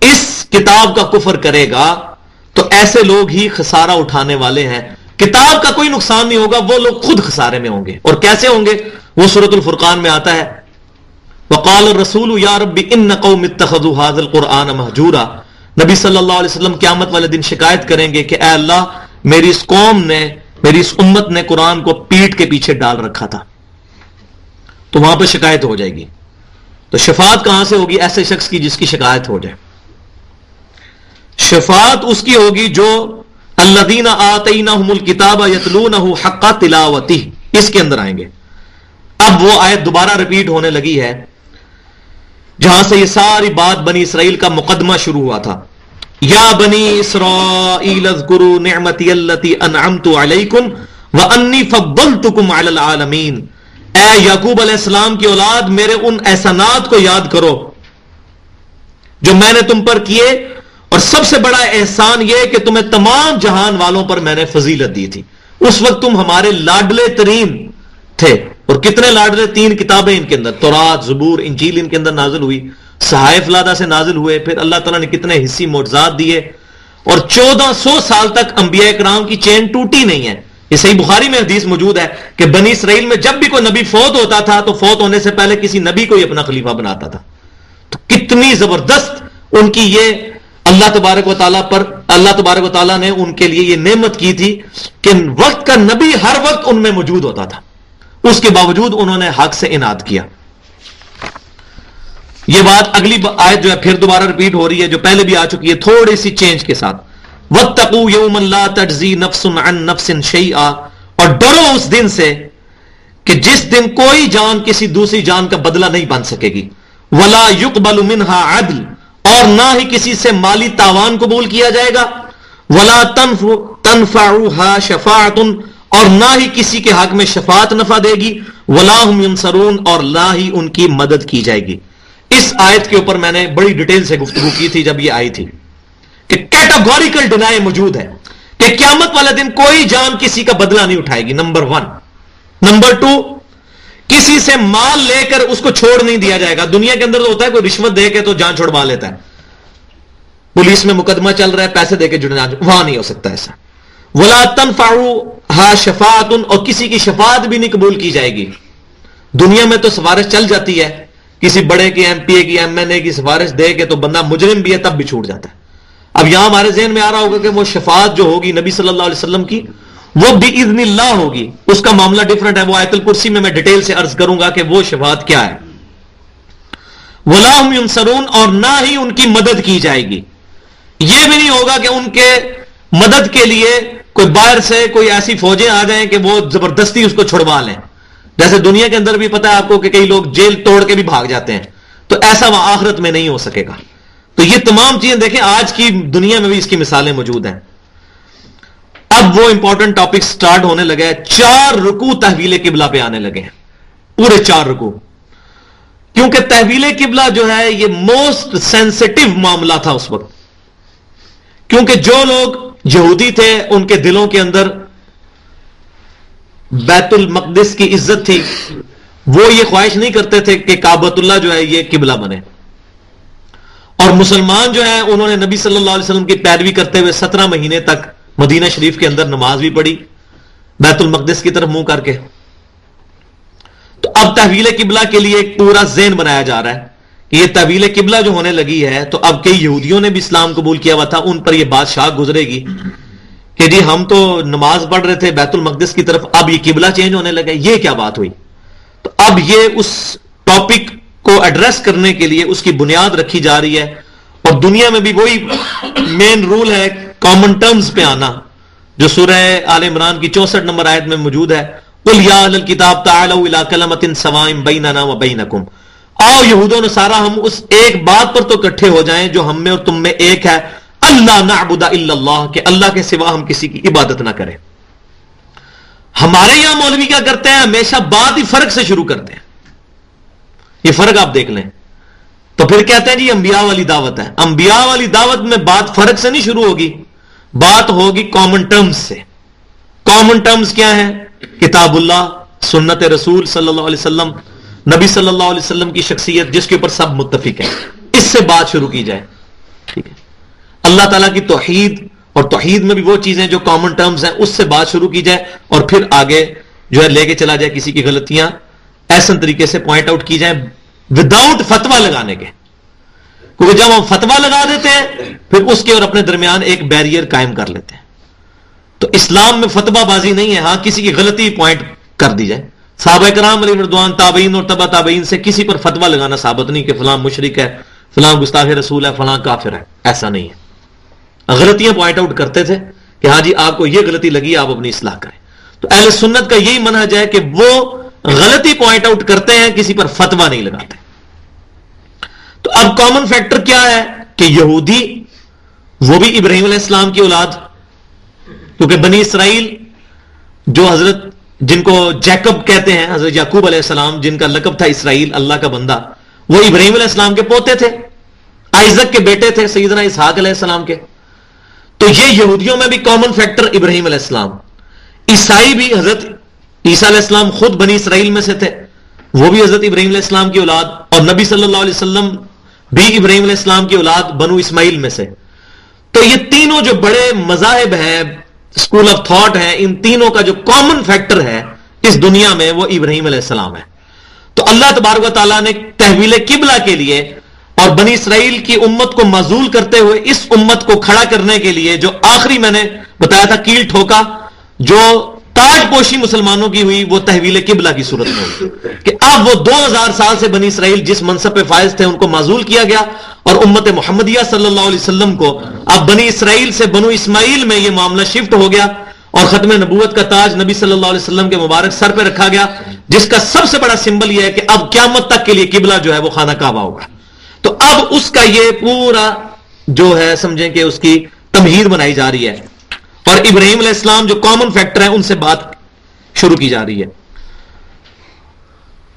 اس کتاب کا کفر کرے گا تو ایسے لوگ ہی خسارہ اٹھانے والے ہیں. کتاب کا کوئی نقصان نہیں ہوگا، وہ لوگ خود خسارے میں ہوں گے. اور کیسے ہوں گے؟ وہ سورۃ الفرقان میں آتا ہے وقال الرسول یا رب ان قوم اتخذوا هذا القرآن مہجورا. نبی صلی اللہ علیہ وسلم قیامت والے دن شکایت کریں گے کہ اے اللہ میری اس قوم نے، میری اس امت نے قرآن کو پیٹ کے پیچھے ڈال رکھا تھا. تو وہاں پہ شکایت ہو جائے گی. تو شفاعت کہاں سے ہوگی ایسے شخص کی جس کی شکایت ہو جائے. شفاعت اس کی ہوگی جو الذین آتیناہم الکتاب یتلونہ حق تلاوتہ، اس کے اندر آئیں گے. اب وہ آیت دوبارہ ریپیٹ ہونے لگی ہے جہاں سے یہ ساری بات بنی اسرائیل کا مقدمہ شروع ہوا تھا. یا بنی اسرائیل اذکروا نعمتی التی انعمت علیکم وانی فضلتکم علی العالمین. اے یعقوب علیہ السلام کی اولاد، میرے ان احسانات کو یاد کرو جو میں نے تم پر کیے، اور سب سے بڑا احسان یہ کہ تمہیں تمام جہان والوں پر میں نے فضیلت دی تھی. اس وقت تم ہمارے لاڈلے ترین تھے. اور کتنے لاڈلے؟ 3 کتابیں ان کے اندر، تورات، زبور، انجیل ان کے اندر نازل ہوئی، صحائف لادہ سے نازل ہوئے، پھر اللہ تعالیٰ نے کتنے حصی معجزات دیے، اور 1400 سال تک انبیاء کرام کی چین ٹوٹی نہیں ہے. یہ صحیح بخاری میں حدیث موجود ہے کہ بنی اسرائیل میں جب بھی کوئی نبی فوت ہوتا تھا تو فوت ہونے سے پہلے کسی نبی کو ہی اپنا خلیفہ بناتا تھا. تو کتنی زبردست ان کی یہ اللہ تبارک و تعالیٰ نے ان کے لیے یہ نعمت کی تھی کہ وقت کا نبی ہر وقت ان میں موجود ہوتا تھا. اس کے باوجود انہوں نے حق سے اناد کیا. یہ بات اگلی آیت جو ہے پھر دوبارہ ریپیٹ ہو رہی ہے، جو پہلے بھی آ چکی ہے تھوڑی سی چینج کے ساتھ. وَاتَّقُوا يَوْمًا لَا تَجْزِي نَفْسٌ عَن نَفْسٍ شَيْئًا، اور ڈرو اس دن سے کہ جس دن کوئی جان کسی دوسری جان کا بدلہ نہیں بن سکے گی. وَلَا يُقْبَلُ مِنْهَا عَدْلٌ، اور نہ ہی کسی سے مالی تاوان قبول کیا جائے گا. وَلَا تَنْفَعُهَا شَفَاعَةٌ، اور نہ ہی کسی کے حق میں شفاعت نفع دے گی. وَلَا هُمْ يُنصَرُونَ، اور نہ ہی ان کی مدد کی جائے گی. اس آیت کے اوپر میں نے بڑی ڈیٹیل سے گفتگو کی تھی جب یہ آئی تھی کہ کیٹاگوریکل ڈینائی موجود ہے کہ قیامت والے دن کوئی جان کسی کا بدلہ نہیں اٹھائے گی، نمبر 1. نمبر 2، کسی سے مال لے کر اس کو چھوڑ نہیں دیا جائے گا. دنیا کے اندر تو ہوتا ہے کوئی رشوت دے کے تو جان چھوڑوا لیتا ہے، پولیس میں مقدمہ چل رہا ہے پیسے دے کے جان، وہاں نہیں ہو سکتا ایسا. وَلَا تَنْفَعُهَا شَفَاعَةٌ، اور کسی کی شفاعت بھی نہیں قبول کی جائے گی. دنیا میں تو سفارش چل جاتی ہے، کسی بڑے کی، ایم پی اے کی، ایم این اے کی سفارش دے کے تو بندہ مجرم بھی ہے تب بھی چھوٹ جاتا ہے. اب یہاں ہمارے ذہن میں آ رہا ہوگا کہ وہ شفاعت جو ہوگی نبی صلی اللہ علیہ وسلم کی وہ بِإِذْنِ اللہ ہوگی، اس کا معاملہ ڈیفرنٹ ہے. وہ آیت الکرسی میں ڈیٹیل سے عرض کروں گا کہ وہ شفاعت کیا ہے. وَلَا هُمْ يُنصَرُونَ، اور نہ ہی ان کی مدد کی جائے گی. یہ بھی نہیں ہوگا کہ ان کے مدد کے لیے کوئی باہر سے کوئی ایسی فوجیں آ جائیں کہ وہ زبردستی اس کو چھڑوا لیں. جیسے دنیا کے اندر بھی پتہ ہے آپ کو کہ کئی لوگ جیل توڑ کے بھی بھاگ جاتے ہیں، تو ایسا وہاں آخرت میں نہیں ہو سکے گا. تو یہ تمام چیزیں دیکھیں آج کی دنیا میں بھی اس کی مثالیں موجود ہیں. اب وہ امپورٹنٹ ٹاپک سٹارٹ ہونے لگے ہیں. 4 رکوع تحویل قبلہ پہ آنے لگے ہیں، پورے 4 رکوع، کیونکہ تحویل قبلہ جو ہے یہ موسٹ سینسٹیو معاملہ تھا اس وقت. کیونکہ جو لوگ یہودی تھے ان کے دلوں کے اندر بیت المقدس کی عزت تھی، وہ یہ خواہش نہیں کرتے تھے کہ کعبۃ اللہ جو ہے یہ قبلہ بنے. اور مسلمان جو ہیں انہوں نے نبی صلی اللہ علیہ وسلم کی پیروی کرتے ہوئے 17 مہینے تک مدینہ شریف کے اندر نماز بھی پڑھی بیت المقدس کی طرف منہ کر کے. تو اب تحویل قبلہ کے لیے ایک پورا ذہن بنایا جا رہا ہے کہ یہ تحویل قبلہ جو ہونے لگی ہے، تو اب کئی یہودیوں نے بھی اسلام قبول کیا ہوا تھا، ان پر یہ بات شاک گزرے گی کہ جی ہم تو نماز پڑھ رہے تھے بیت المقدس کی طرف، اب یہ قبلہ چینج ہونے لگا، یہ کیا بات ہوئی. تو اب یہ اس ٹاپک کو ایڈریس کرنے کے لیے اس کی بنیاد رکھی جا رہی ہے. اور دنیا میں بھی وہی مین رول ہے، کامن ٹرمز پہ آنا، جو سورہ آل عمران کی 64 نمبر آیت میں موجود ہے. قُلْ يَا أَهْلَ الْكِتَابِ تَعَالَوْا إِلَىٰ كَلِمَةٍ سَوَاءٍ بَيْنَنَا وَبَيْنَكُمْ، آؤ یہود و نصارہ ہم اس ایک بات پر تو اکٹھے ہو جائیں جو ہم میں اور تم میں ایک ہے، اللہ نعبد الا اللہ، کہ اللہ کے سوا ہم کسی کی عبادت نہ کریں. ہمارے یہاں مولوی کیا کرتے ہیں، ہمیشہ بات ہی فرق سے شروع کرتے ہیں. یہ فرق آپ دیکھ لیں. تو پھر کہتے ہیں جی انبیاء والی دعوت ہے. انبیاء والی دعوت میں بات فرق سے نہیں شروع ہوگی، بات ہوگی کامن ٹرمز سے. کامن ٹرمز کیا ہیں؟ کتاب اللہ، سنت رسول صلی اللہ علیہ وسلم، نبی صلی اللہ علیہ وسلم کی شخصیت جس کے اوپر سب متفق ہیں، اس سے بات شروع کی جائے. ٹھیک ہے، اللہ تعالیٰ کی توحید، اور توحید میں بھی وہ چیزیں جو کامن ٹرمز ہیں اس سے بات شروع کی جائے، اور پھر آگے جو ہے لے کے چلا جائے کسی کی غلطیاں ایسا طریقے سے پوائنٹ آؤٹ کی جائیں وداؤٹ فتویٰ لگانے کے. کیونکہ جب ہم فتویٰ لگا دیتے ہیں پھر اس کے اور اپنے درمیان ایک بیریئر قائم کر لیتے ہیں. تو اسلام میں فتویٰ بازی نہیں ہے، ہاں کسی کی غلطی پوائنٹ کر دی جائے. صحابہ کرام علیہ رضوان، تابعین اور تبع تابعین سے کسی پر فتویٰ لگانا ثابت نہیں کہ فلاں مشرک ہے، فلاں گستاخ رسول ہے، فلاں کافر ہے، ایسا نہیں ہے. غلطیاں پوائنٹ آؤٹ کرتے تھے کہ ہاں جی آپ کو یہ غلطی لگی آپ اپنی اصلاح کریں. تو اہل سنت کا یہی منہج ہے کہ وہ غلطی پوائنٹ آؤٹ کرتے ہیں, کسی پر فتویٰ نہیں لگاتے. تو اب کامن فیکٹر کیا ہے کہ یہودی وہ بھی ابراہیم علیہ السلام کی اولاد, کیونکہ بنی اسرائیل جو حضرت جن کو جیکب کہتے ہیں, حضرت یعقوب علیہ السلام جن کا لقب تھا اسرائیل, اللہ کا بندہ, وہ ابراہیم علیہ السلام کے پوتے تھے, آئزک کے بیٹے تھے سیدنا اسحاق علیہ السلام کے. تو یہ یہودیوں میں بھی کامن فیکٹر ابراہیم علیہ السلام. عیسائی بھی حضرت عیسیٰ علیہ السلام خود بنی اسرائیل میں سے تھے, وہ بھی حضرت ابراہیم علیہ السلام کی اولاد, اور نبی صلی اللہ علیہ وسلم بھی ابراہیم علیہ السلام کی اولاد بنو اسماعیل میں سے. تو یہ تینوں جو بڑے مذاہب ہیں, اسکول آف تھاٹ ہیں, ان تینوں کا جو کامن فیکٹر ہے اس دنیا میں وہ ابراہیم علیہ السلام ہے. تو اللہ تبارک و تعالیٰ نے تحویل قبلہ کے لیے اور بنی اسرائیل کی امت کو معزول کرتے ہوئے اس امت کو کھڑا کرنے کے لیے جو آخری میں نے بتایا تھا کیل ٹھوکا, جو تاج پوشی مسلمانوں کی ہوئی, وہ تحویل قبلہ کی صورت میں ہوئی کہ اب وہ 2000 سال سے بنی اسرائیل جس منصب پہ فائز تھے ان کو معزول کیا گیا, اور امت محمدیہ صلی اللہ علیہ وسلم کو اب بنی اسرائیل سے بنو اسماعیل میں یہ معاملہ شفٹ ہو گیا, اور ختم نبوت کا تاج نبی صلی اللہ علیہ وسلم کے مبارک سر پہ رکھا گیا, جس کا سب سے بڑا سمبل یہ ہے کہ اب قیامت تک کے لیے قبلہ جو ہے وہ خانہ کعبہ ہوگا. تو اب اس کا یہ پورا جو ہے سمجھیں کہ اس کی تمہید بنائی جا رہی ہے, اور ابراہیم علیہ السلام جو کامن فیکٹر ہے ان سے بات شروع کی جا رہی ہے.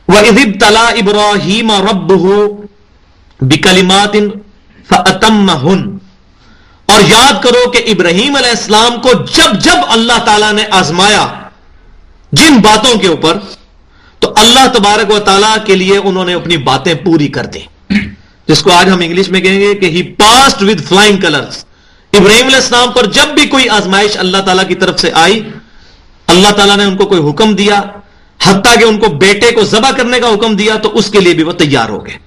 وَإِذِ ابْتَلَىٰ إِبْرَاهِيمَ رَبُّهُ بِكَلِمَاتٍ فَأَتَمَّهُنَّ, اور یاد کرو کہ ابراہیم علیہ السلام کو جب جب اللہ تعالیٰ نے آزمایا جن باتوں کے اوپر, تو اللہ تبارک و تعالیٰ کے لیے انہوں نے اپنی باتیں پوری کر دی, جس کو آج ہم انگلش میں کہیں گے کہ he passed with flying colours. Ibrahim علیہ السلام پر جب بھی کوئی آزمائش اللہ تعالیٰ کی طرف سے آئی, اللہ تعالیٰ نے ان کو کوئی حکم دیا, حتیٰ کہ ان کو بیٹے کو ذبح کرنے کا حکم دیا, تو اس کے لیے بھی وہ تیار ہو گئے.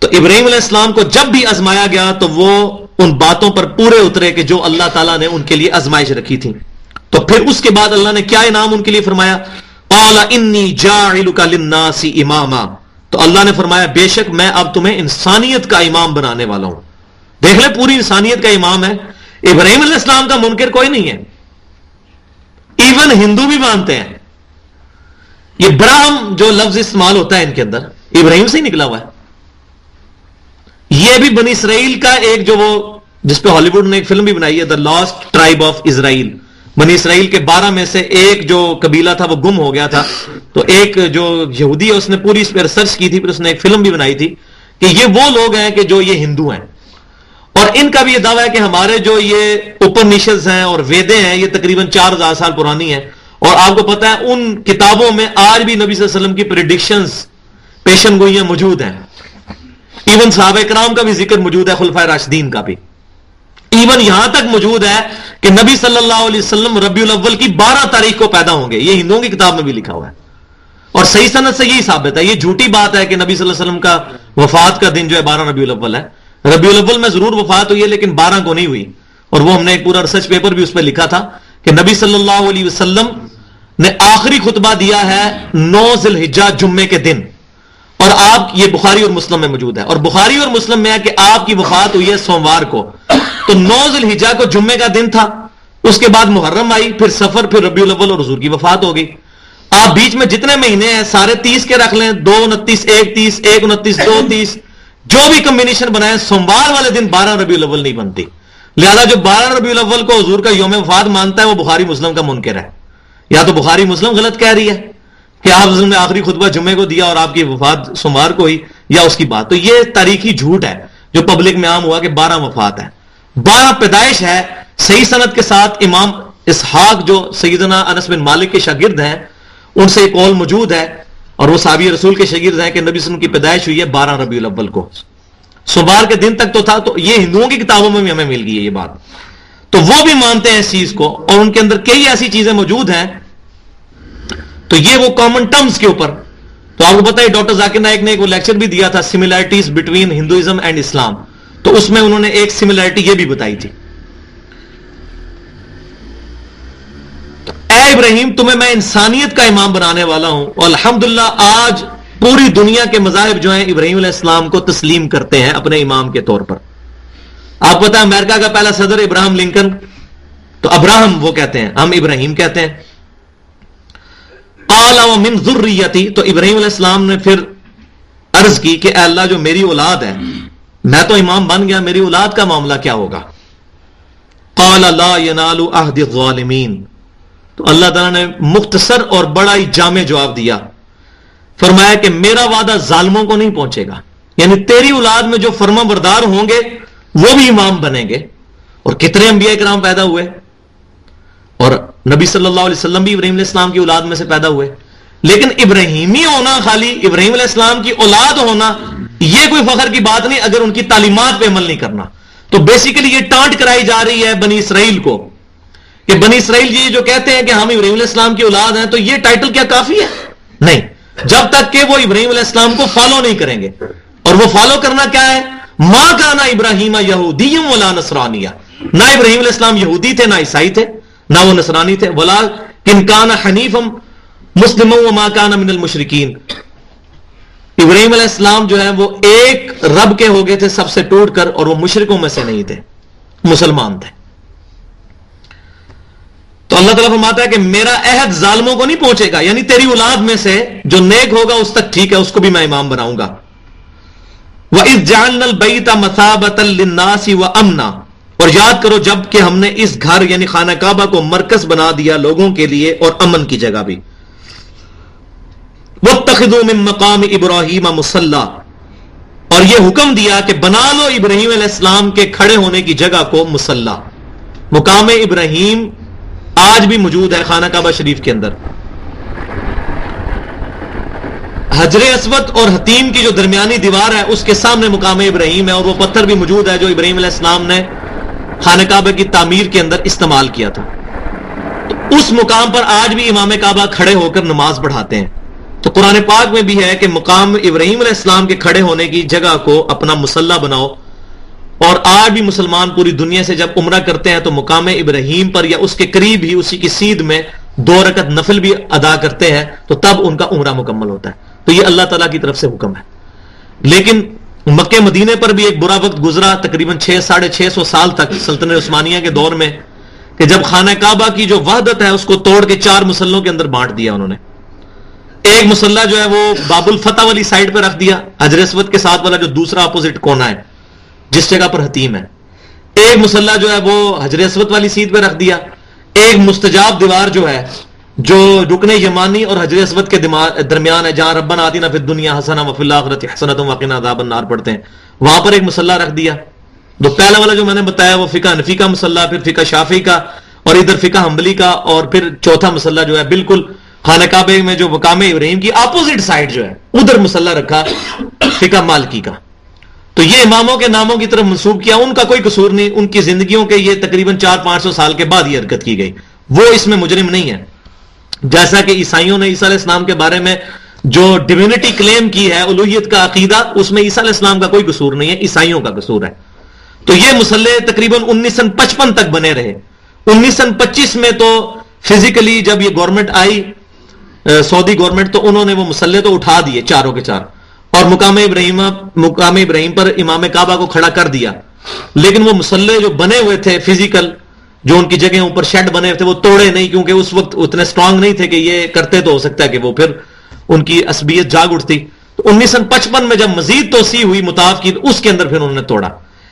تو ابراہیم علیہ السلام کو جب بھی آزمایا گیا تو وہ ان باتوں پر پورے اترے کہ جو اللہ تعالیٰ نے ان کے لیے آزمائش رکھی تھی. تو پھر اس کے بعد اللہ نے کیا انعام ان کے لیے فرمایا, قال انی جاعلک للناس اماما, تو اللہ نے فرمایا بے شک میں اب تمہیں انسانیت کا امام بنانے والا ہوں. دیکھ لیں پوری انسانیت کا امام ہے. ابراہیم علیہ السلام کا منکر کوئی نہیں ہے, ایون ہندو بھی مانتے ہیں. یہ براہم جو لفظ استعمال ہوتا ہے ان کے اندر ابراہیم سے ہی نکلا ہوا ہے. یہ بھی بنی اسرائیل کا ایک جو وہ جس پہ ہالی ووڈ نے ایک فلم بھی بنائی ہے, the last tribe of Israel. بنی اسرائیل کے 12 میں سے ایک جو قبیلہ تھا وہ گم ہو گیا تھا, تو ایک جو یہودی ہے اس نے پوری اس پہ ریسرچ کی تھی, پھر اس نے ایک فلم بھی بنائی تھی کہ یہ وہ لوگ ہیں کہ جو یہ ہندو ہیں, اور ان کا بھی یہ دعویٰ ہے کہ ہمارے جو یہ اپنشدز ہیں اور ویدیں ہیں یہ تقریباً 4000 سال پرانی ہیں, اور آپ کو پتا ہے ان کتابوں میں آج بھی نبی صلی اللہ علیہ وسلم کی پریڈکشنز پیشن گوئیاں موجود ہیں. ایون صحابہ کرام کا بھی ذکر موجود ہے, خلفائے راشدین کا بھی. ایون یہاں تک موجود ہے کہ نبی صلی اللہ علیہ وسلم ربیع الاول کی 12 تاریخ کو پیدا ہوں گے, یہ ہندوؤں کی کتاب میں بھی لکھا ہوا ہے, اور صحیح سند سے یہی ثابت ہے. یہ جھوٹی بات ہے کہ نبی صلی اللہ علیہ وسلم کا وفات کا دن جو ہے 12 ربیع الاول ہے. ربیع الاول میں ضرور وفات ہوئی ہے لیکن 12 کو نہیں ہوئی, اور وہ ہم نے ایک پورا ریسرچ پیپر بھی اس پہ لکھا تھا کہ نبی صلی اللہ علیہ وسلم نے آخری خطبہ دیا ہے 9 ذی الحجہ جمعے کے دن, اور آپ یہ بخاری اور مسلم میں موجود ہے, اور بخاری اور مسلم میں ہے کہ آپ کی وفات ہوئی ہے سوموار کو, تو 9 ذی الحجہ کو جمعے کا دن تھا, اس کے بعد محرم آئی, پھر سفر, پھر ربیع الاول, اور حضور کی وفات ہو گئی. آپ بیچ میں جتنے مہینے ہیں سارے 30 کے رکھ لیں, 2 29 1 30 1 29 2 30, جو بھی کمبینیشن بنائے, سوموار والے دن 12 ربیع الاول نہیں بنتی. لہذا جو 12 ربیع الاول کو حضور کا یوم وفات مانتا ہے وہ بخاری مسلم کا منکر ہے. یا تو بخاری مسلم غلط کہہ رہی ہے کہ آپ نے آخری خطبہ جمعے کو دیا اور آپ کی وفات سوموار کو ہوئی, یا اس کی بات. تو یہ تاریخی جھوٹ ہے جو پبلک میں عام ہوا کہ 12 وفات ہے, 12 پیدائش ہے. صحیح سند کے ساتھ امام اسحاق جو سیدنا انس بن مالک کے شاگرد ہیں ان سے ایک قول موجود ہے, اور وہ صحابی رسول کے شاگرد ہیں کہ نبی صلی اللہ علیہ وسلم کی پیدائش ہوئی ہے 12 ربیع الاول کو. سوموار کے دن تک تو تھا, تو یہ ہندوؤں کی کتابوں میں بھی ہمیں مل گئی ہے یہ بات, تو وہ بھی مانتے ہیں اس چیز کو, اور ان کے اندر کئی ایسی چیزیں موجود ہیں. تو یہ وہ کامن ٹرمز کے اوپر, تو آپ کو پتا ہے ڈاکٹر ذاکر نائک نے ایک وہ لیکچر بھی دیا تھا سملیرٹیز بٹوین ہندوازم اینڈ اسلام, تو اس میں انہوں نے ایک سملیرٹی یہ بھی بتائی تھی, اے ابراہیم تمہیں میں انسانیت کا امام بنانے والا ہوں, اور الحمدللہ آج پوری دنیا کے مذاہب جو ہیں ابراہیم علیہ السلام کو تسلیم کرتے ہیں اپنے امام کے طور پر. آپ پتہ ہے امریکہ کا پہلا صدر ابراہم لنکن، تو ابراہم وہ کہتے ہیں، ہم ابراہیم کہتے ہیں. قال ومن ذریتی، تو ابراہیم علیہ السلام نے پھر عرض کی کہ اے اللہ جو میری اولاد ہے، میں تو امام بن گیا، میری اولاد کا معاملہ کیا ہوگا؟ قال لا ینال عہد الظالمین، تو اللہ تعالیٰ نے مختصر اور بڑا ہی جامع جواب دیا. فرمایا کہ میرا وعدہ ظالموں کو نہیں پہنچے گا، یعنی تیری اولاد میں جو فرما بردار ہوں گے وہ بھی امام بنیں گے. اور کتنے انبیاء کرام پیدا ہوئے، اور نبی صلی اللہ علیہ وسلم بھی ابراہیم علیہ السلام کی اولاد میں سے پیدا ہوئے. لیکن ابراہیمی ہونا، خالی ابراہیم علیہ السلام کی اولاد ہونا، یہ کوئی فخر کی بات نہیں اگر ان کی تعلیمات پہ عمل نہیں کرنا. تو بیسیکلی یہ ٹانٹ کرائی جا رہی ہے بنی اسرائیل کو کہ بنی اسرائیل یہ جو کہتے ہیں کہ ہم ابراہیم علیہ السلام کی اولاد ہیں، تو یہ ٹائٹل کیا کافی ہے؟ نہیں، جب تک کہ وہ ابراہیم علیہ السلام کو فالو نہیں کریں گے. اور وہ فالو کرنا کیا ہے؟ ما کان ابراہیم یہودی ولا نصرانیہ، نہ ابراہیم علیہ السلام یہودی تھے، نہ عیسائی تھے، نہ وہ نصرانی تھے. ولکن کان حنیفا مسلما وما کان من المشرکین، ابراہیم علیہ السلام جو ہے وہ ایک رب کے ہو گئے تھے سب سے ٹوٹ کر، اور وہ مشرکوں میں سے نہیں تھے، مسلمان تھے. تو اللہ تعالیٰ فرماتا ہے کہ میرا عہد ظالموں کو نہیں پہنچے گا، یعنی تیری اولاد میں سے جو نیک ہوگا اس تک ٹھیک ہے، اس کو بھی میں امام بناؤں گا. وَإِذْ جَعَلْنَا الْبَيْتَ مَثَابَةً لِلنَّاسِ وَأَمْنًا، اور یاد کرو جب کہ ہم نے اس گھر یعنی خانہ کعبہ کو مرکز بنا دیا لوگوں کے لیے اور امن کی جگہ بھی. وَاتَّخِذُوا مِن مَّقَامِ إِبْرَاهِيمَ مُصَلًّى، اور یہ حکم دیا کہ بنا لو ابراہیم علیہ السلام کے کھڑے ہونے کی جگہ کو مصلی. مقام ابراہیم آج بھی موجود ہے خانہ کعبہ شریف کے اندر. حجر اسود اور حتیم کی جو درمیانی دیوار ہے اس کے سامنے مقام ابراہیم ہے، اور وہ پتھر بھی موجود ہے جو ابراہیم علیہ السلام نے خانہ کعبہ کی تعمیر کے اندر استعمال کیا تھا. تو اس مقام پر آج بھی امام کعبہ کھڑے ہو کر نماز پڑھاتے ہیں. تو قرآن پاک میں بھی ہے کہ مقام ابراہیم علیہ السلام کے کھڑے ہونے کی جگہ کو اپنا مصلی بناؤ. اور آج بھی مسلمان پوری دنیا سے جب عمرہ کرتے ہیں تو مقام ابراہیم پر یا اس کے قریب ہی اسی کی سیدھ میں 2 رکعت نفل بھی ادا کرتے ہیں، تو تب ان کا عمرہ مکمل ہوتا ہے. تو یہ اللہ تعالیٰ کی طرف سے حکم ہے. لیکن مکہ مدینے پر بھی ایک برا وقت گزرا تقریباً 600-650 سال تک سلطنت عثمانیہ کے دور میں، کہ جب خانہ کعبہ کی جو وحدت ہے اس کو توڑ کے 4 مسلوں کے اندر بانٹ دیا انہوں نے. ایک مسلح جو ہے وہ باب الفتح والی سائڈ پہ رکھ دیا، حجر اسود کے ساتھ والا جو دوسرا اپوزٹ کونا ہے جس جگہ پر حتیم ہے. ایک مسلح جو ہے وہ حجر اسود والی سیدھ پہ رکھ دیا. ایک مستجاب دیوار جو ہے جو رکن یمانی اور حجر اسود کے درمیان ہے، جہاں ربنا آتنا فی الدنیا حسنہ وفی الآخرۃ حسنۃ وقنا عذاب النار پڑھتے ہیں، وہاں پر ایک مسلح رکھ دیا. تو پہلا والا جو میں نے بتایا وہ فقہ حنفی کا مسلح، پھر فقہ شافعی کا، اور ادھر فقہ حنبلی کا، اور پھر چوتھا مسلح جو ہے بالکل خانہ کعبہ میں جو مقام ابراہیم کی اپوزٹ سائڈ جو ہے ادھر مسلح رکھا فقہ مالکی کا. تو یہ اماموں کے ناموں کی طرف منسوب کیا، ان کا کوئی قصور نہیں، ان کی زندگیوں کے یہ تقریباً 400-500 سال کے بعد یہ حرکت کی گئی، وہ اس میں مجرم نہیں ہے. جیسا کہ عیسائیوں نے عیسیٰ علیہ السلام کے بارے میں جو ڈیوینٹی کلیم کی ہے، الوہیت کا عقیدہ، اس میں عیسیٰ علیہ السلام کا کوئی قصور نہیں ہے، عیسائیوں کا قصور ہے. تو یہ مسلح تقریباً 1955 تک بنے رہے. 1925 میں تو فزیکلی جب یہ گورنمنٹ آئی سعودی گورنمنٹ، تو انہوں نے وہ مسلح تو اٹھا دیے چاروں کے چار، اور مقام ابراہیم پر امام کعبہ کو کھڑا کر دیا. لیکن وہ مسلح جو بنے ہوئے تھے فزیکل، جو ان کی جگہ اوپر شیڈ بنے ہوئے تھے، وہ توڑے نہیں، کیونکہ اس وقت اتنے سٹرونگ نہیں تھے کہ یہ کرتے، تو ہو سکتا ہے کہ وہ پھر ان کی عصبیت جاگ اٹھتی. تو 1955 میں جب مزید توسیع ہوئی مطاف کی، تو اس کے اندر پھر انہوں نے توڑا.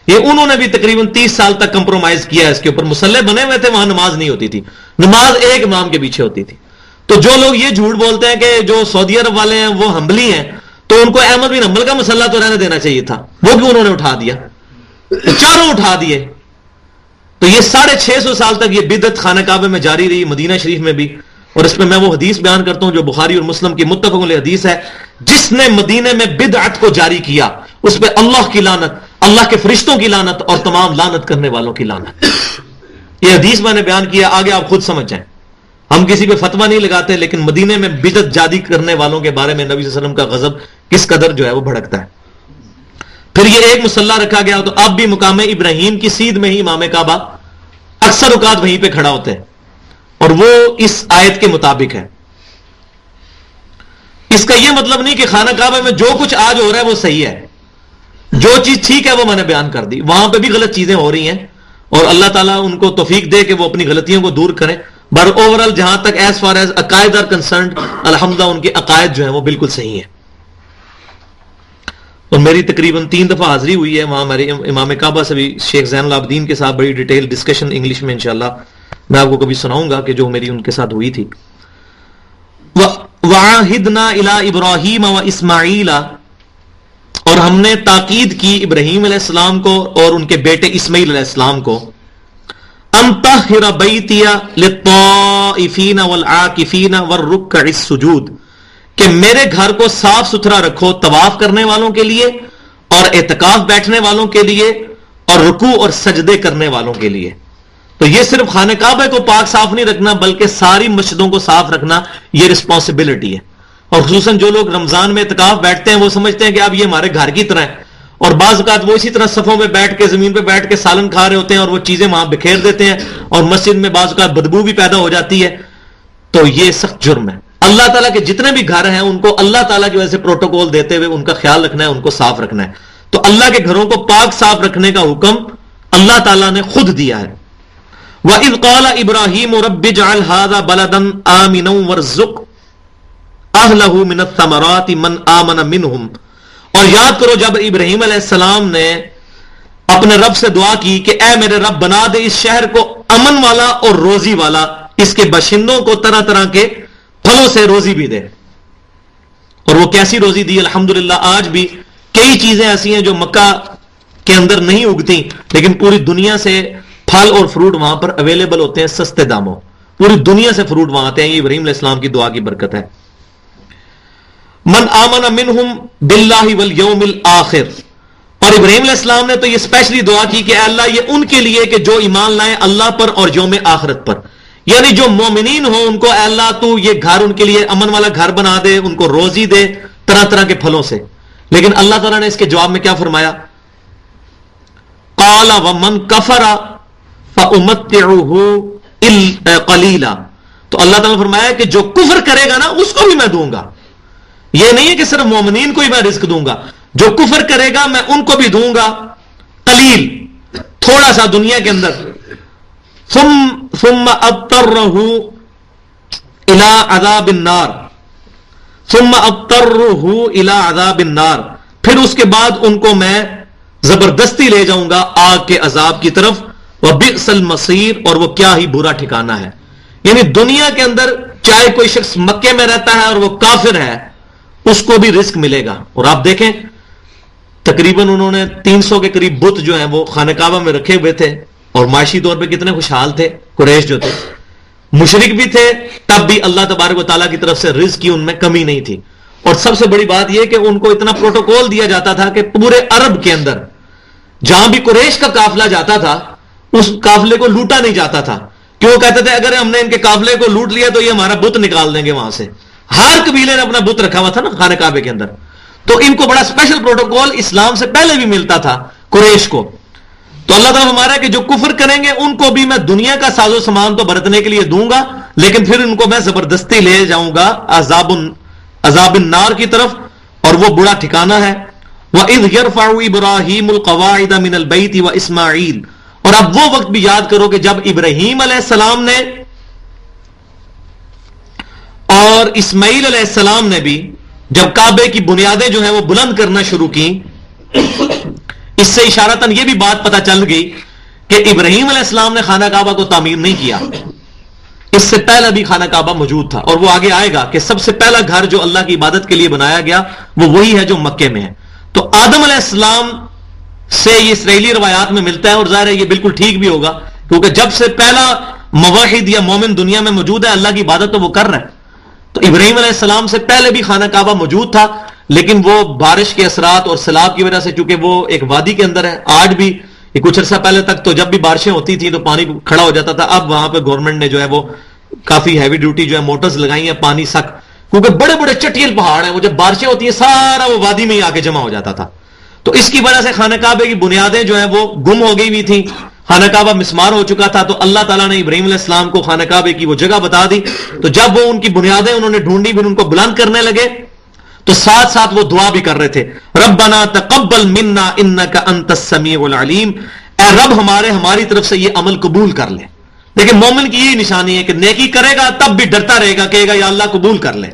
یہ انہوں نے بھی تقریباً 30 سال تک کمپرومائز کیا ہے اس کے اوپر. مسلح بنے ہوئے تھے، وہاں نماز نہیں ہوتی تھی، نماز ایک امام کے پیچھے ہوتی تھی. تو جو لوگ یہ جھوٹ بولتے ہیں کہ جو سعودی عرب والے ہیں وہ حنبلی ہیں، تو ان کو احمد بن حنبل کا مسئلہ تو رہنے دینا چاہیے تھا، وہ بھی انہوں نے اٹھا دیا، چاروں اٹھا دیے. تو یہ 650 سال تک یہ بدعت خانہ کعبہ میں جاری رہی، مدینہ شریف میں بھی. اور اس میں میں وہ حدیث بیان کرتا ہوں جو بخاری اور مسلم کی متفق علیہ حدیث ہے، جس نے مدینہ میں بدعت کو جاری کیا اس پہ اللہ کی لعنت، اللہ کے فرشتوں کی لعنت، اور تمام لعنت کرنے والوں کی لعنت. یہ حدیث میں نے بیان کیا، آگے آپ خود سمجھ جائیں. ہم کسی پہ فتویٰ نہیں لگاتے، لیکن مدینے میں بدعت جاری کرنے والوں کے بارے میں نبی صلی اللہ علیہ وسلم کا غضب کس قدر جو ہے وہ بھڑکتا ہے. پھر یہ ایک مسلح رکھا گیا، تو اب بھی مقام ابراہیم کی سیدھ میں ہی امام کعبہ اکثر اوقات وہیں پہ کھڑا ہوتے ہیں، اور وہ اس آیت کے مطابق ہے. اس کا یہ مطلب نہیں کہ خانہ کعبہ میں جو کچھ آج ہو رہا ہے وہ صحیح ہے. جو چیز ٹھیک ہے وہ میں نے بیان کر دی، وہاں پہ بھی غلط چیزیں ہو رہی ہیں اور اللہ تعالیٰ ان کو توفیق دے کہ وہ اپنی غلطیوں کو دور کریں. بٹ اوورآل جہاں تک ایز فار ایز عقائد آر کنسرنڈ، الحمدللہ ان کے عقائد جو ہیں وہ بالکل صحیح ہیں. اور میری تقریباً 3 دفعہ حاضری ہوئی ہے وہاں میرے امام کعبہ سے بھی شیخ زین العابدین کے ساتھ بڑی ڈیٹیل ڈسکشن انگلش میں انشاءاللہ میں آپ کو کبھی سناؤں گا کہ جو میری ان کے ساتھ ہوئی تھی. وَعَاهِدْنَا إِلَىٰ إِبْرَاهِيمَ وَإِسْمَاعِيلَ، اور ہم نے تاکید کی ابراہیم علیہ السلام کو اور ان کے بیٹے اسماعیل علیہ السلام کو، أَن طَهِّرَ بَيْتِيَ لِلطَّائِفِينَ وَالْعَاكِفِينَ وَالرُّكَّعِ السُّجُودِ، کہ میرے گھر کو صاف ستھرا رکھو طواف کرنے والوں کے لیے اور اعتکاف بیٹھنے والوں کے لیے اور رکوع اور سجدے کرنے والوں کے لیے. تو یہ صرف خانہ کعبہ کو پاک صاف نہیں رکھنا بلکہ ساری مسجدوں کو صاف رکھنا یہ رسپانسبلٹی ہے. اور خصوصاً جو لوگ رمضان میں اعتکاف بیٹھتے ہیں وہ سمجھتے ہیں کہ اب یہ ہمارے گھر کی طرح ہے، اور بعض اوقات وہ اسی طرح صفوں میں بیٹھ کے زمین پہ بیٹھ کے سالن کھا رہے ہوتے ہیں اور وہ چیزیں وہاں بکھیر دیتے ہیں اور مسجد میں بعض اوقات بدبو بھی پیدا ہو جاتی ہے. تو یہ سخت جرم ہے. اللہ تعالیٰ کے جتنے بھی گھر ہیں ان کو اللہ تعالیٰ کی وجہ سے پروٹوکول دیتے ہوئے ان کا خیال رکھنا ہے، ان کو صاف رکھنا ہے. تو اللہ کے گھروں کو پاک صاف رکھنے کا حکم اللہ تعالیٰ نے خود دیا ہے. وَإِذْ قَالَ إِبْرَاهِيمُ رَبِّ اجْعَلْ هَذَا بَلَدًا آمِنًا وَارْزُقْ أَهْلَهُ مِنَ الثَّمَرَاتِ مَنْ آمَنَ مِنْهُمْ، اور یاد کرو جب ابراہیم علیہ السلام نے اپنے رب سے دعا کی کہ اے میرے رب بنا دے اس شہر کو امن والا اور روزی والا، اس کے باشندوں کو طرح طرح کے پھلوں سے روزی بھی دے. اور وہ کیسی روزی دی؟ الحمدللہ آج بھی کئی چیزیں ایسی ہیں جو مکہ کے اندر نہیں اگتی لیکن پوری دنیا سے پھل اور فروٹ وہاں پر اویلیبل ہوتے ہیں سستے داموں، پوری دنیا سے فروٹ وہاں آتے ہیں. یہ ابراہیم علیہ السلام کی دعا کی برکت ہے. من آمن منہم باللہ والیوم الآخر، اور ابراہیم علیہ السلام نے تو یہ اسپیشلی دعا کی کہ اے اللہ یہ ان کے لیے کہ جو ایمان لائیں اللہ پر اور یوم آخرت پر، یعنی جو مومنین ہوں ان کو اے اللہ تو یہ گھر ان کے لیے امن والا گھر بنا دے، ان کو روزی دے طرح طرح کے پھلوں سے. لیکن اللہ تعالیٰ نے اس کے جواب میں کیا فرمایا؟ قال ومن کفر فأمتعه قلیلا، تو اللہ تعالیٰ نے فرمایا کہ جو کفر کرے گا نا اس کو بھی میں دوں گا. یہ نہیں ہے کہ صرف مومنین کو ہی میں رزق دوں گا، جو کفر کرے گا میں ان کو بھی دوں گا قلیل، تھوڑا سا دنیا کے اندر. ثم اضطره الى عذاب النار، ثم اضطره الى عذاب النار، پھر اس کے بعد ان کو میں زبردستی لے جاؤں گا آگ کے عذاب کی طرف. وبئس المصیر، اور وہ کیا ہی برا ٹھکانہ ہے. یعنی دنیا کے اندر چاہے کوئی شخص مکے میں رہتا ہے اور وہ کافر ہے اس کو بھی رزق ملے گا. اور آپ دیکھیں تقریباً انہوں نے 300 کے قریب بت جو ہیں وہ خانہ کعبہ میں رکھے ہوئے تھے اور معاشی طور پہ کتنے خوشحال تھے. قریش جو تھے مشرک بھی تھے، تب بھی اللہ تبارک و تعالیٰ کی طرف سے رزق کی ان میں کمی نہیں تھی. اور سب سے بڑی بات یہ کہ ان کو اتنا پروٹوکول دیا جاتا تھا کہ پورے عرب کے اندر جہاں بھی قریش کا قافلہ جاتا تھا اس قافلے کو لوٹا نہیں جاتا تھا، کہ وہ کہتے تھے اگر ہم نے ان کے قافلے کو لوٹ لیا تو یہ ہمارا بت نکال دیں گے وہاں سے. ہر قبیلے نے اپنا بت رکھا ہوا تھا نا خانہ کعبے کے اندر، تو ان کو بڑا اسپیشل پروٹوکول اسلام سے پہلے بھی ملتا تھا قریش کو. تو اللہ تعالیٰ ہمارا کہ جو کفر کریں گے ان کو بھی میں دنیا کا ساز و سامان تو برتنے کے لیے دوں گا، لیکن پھر ان کو میں زبردستی لے جاؤں گا عذاب النار کی طرف، اور وہ بڑا ٹھکانہ ہے. وَإِذْ يَرْفَعُ إِبْرَاهِيمُ الْقَوَاعِدَ مِنَ الْبَيْتِ وَإِسْمَاعِيلُ، اور اب وہ وقت بھی یاد کرو کہ جب ابراہیم علیہ السلام نے اور اسماعیل علیہ السلام نے بھی جب کعبے کی بنیادیں جو ہیں وہ بلند کرنا شروع کی. اس سے اشارتاً یہ بھی بات پتہ چل گئی کہ ابراہیم علیہ السلام نے خانہ کعبہ کو تعمیر نہیں کیا، اس سے پہلا بھی خانہ کعبہ موجود تھا. اور وہ آگے آئے گا کہ سب سے پہلا گھر جو اللہ کی عبادت کے لیے بنایا گیا وہ وہی ہے جو مکے میں ہے. تو آدم علیہ السلام سے یہ اسرائیلی روایات میں ملتا ہے، اور ظاہر ہے یہ بالکل ٹھیک بھی ہوگا کیونکہ جب سے پہلا موحد یا مومن دنیا میں موجود ہے اللہ کی عبادت تو وہ کر رہا ہے. تو ابراہیم علیہ السلام سے پہلے بھی خانہ کعبہ موجود تھا، لیکن وہ بارش کے اثرات اور سیلاب کی وجہ سے، چونکہ وہ ایک وادی کے اندر ہے آج بھی، کچھ عرصہ پہلے تک تو جب بھی بارشیں ہوتی تھی تو پانی کھڑا ہو جاتا تھا. اب وہاں پہ گورنمنٹ نے جو ہے وہ کافی ہیوی ڈیوٹی جو ہے موٹرز لگائی ہیں پانی سک، کیونکہ بڑے بڑے چٹیل پہاڑ ہیں، وہ جب بارشیں ہوتی ہیں سارا وہ وادی میں ہی آ کے جمع ہو جاتا تھا. تو اس کی وجہ سے خانہ کعبے کی بنیادیں جو ہیں وہ گم ہو گئی ہوئی تھیں، خانہ کعبہ مسمار ہو چکا تھا. تو اللہ تعالیٰ نے ابراہیم علیہ السلام کو خانہ کعبے کی وہ جگہ بتا دی. تو جب وہ ان کی بنیادیں انہوں نے ڈھونڈی، پھر ان کو بلند کرنے لگے، تو ساتھ ساتھ وہ دعا بھی کر رہے تھے، ربنا تقبل منا انک انت السمیع العلیم، اے رب ہماری طرف سے یہ عمل قبول کر لے۔ لیکن مومن کی یہی نشانی ہے کہ نیکی کرے گا تب بھی ڈرتا رہے گا، کہے گا یا اللہ قبول کر لے۔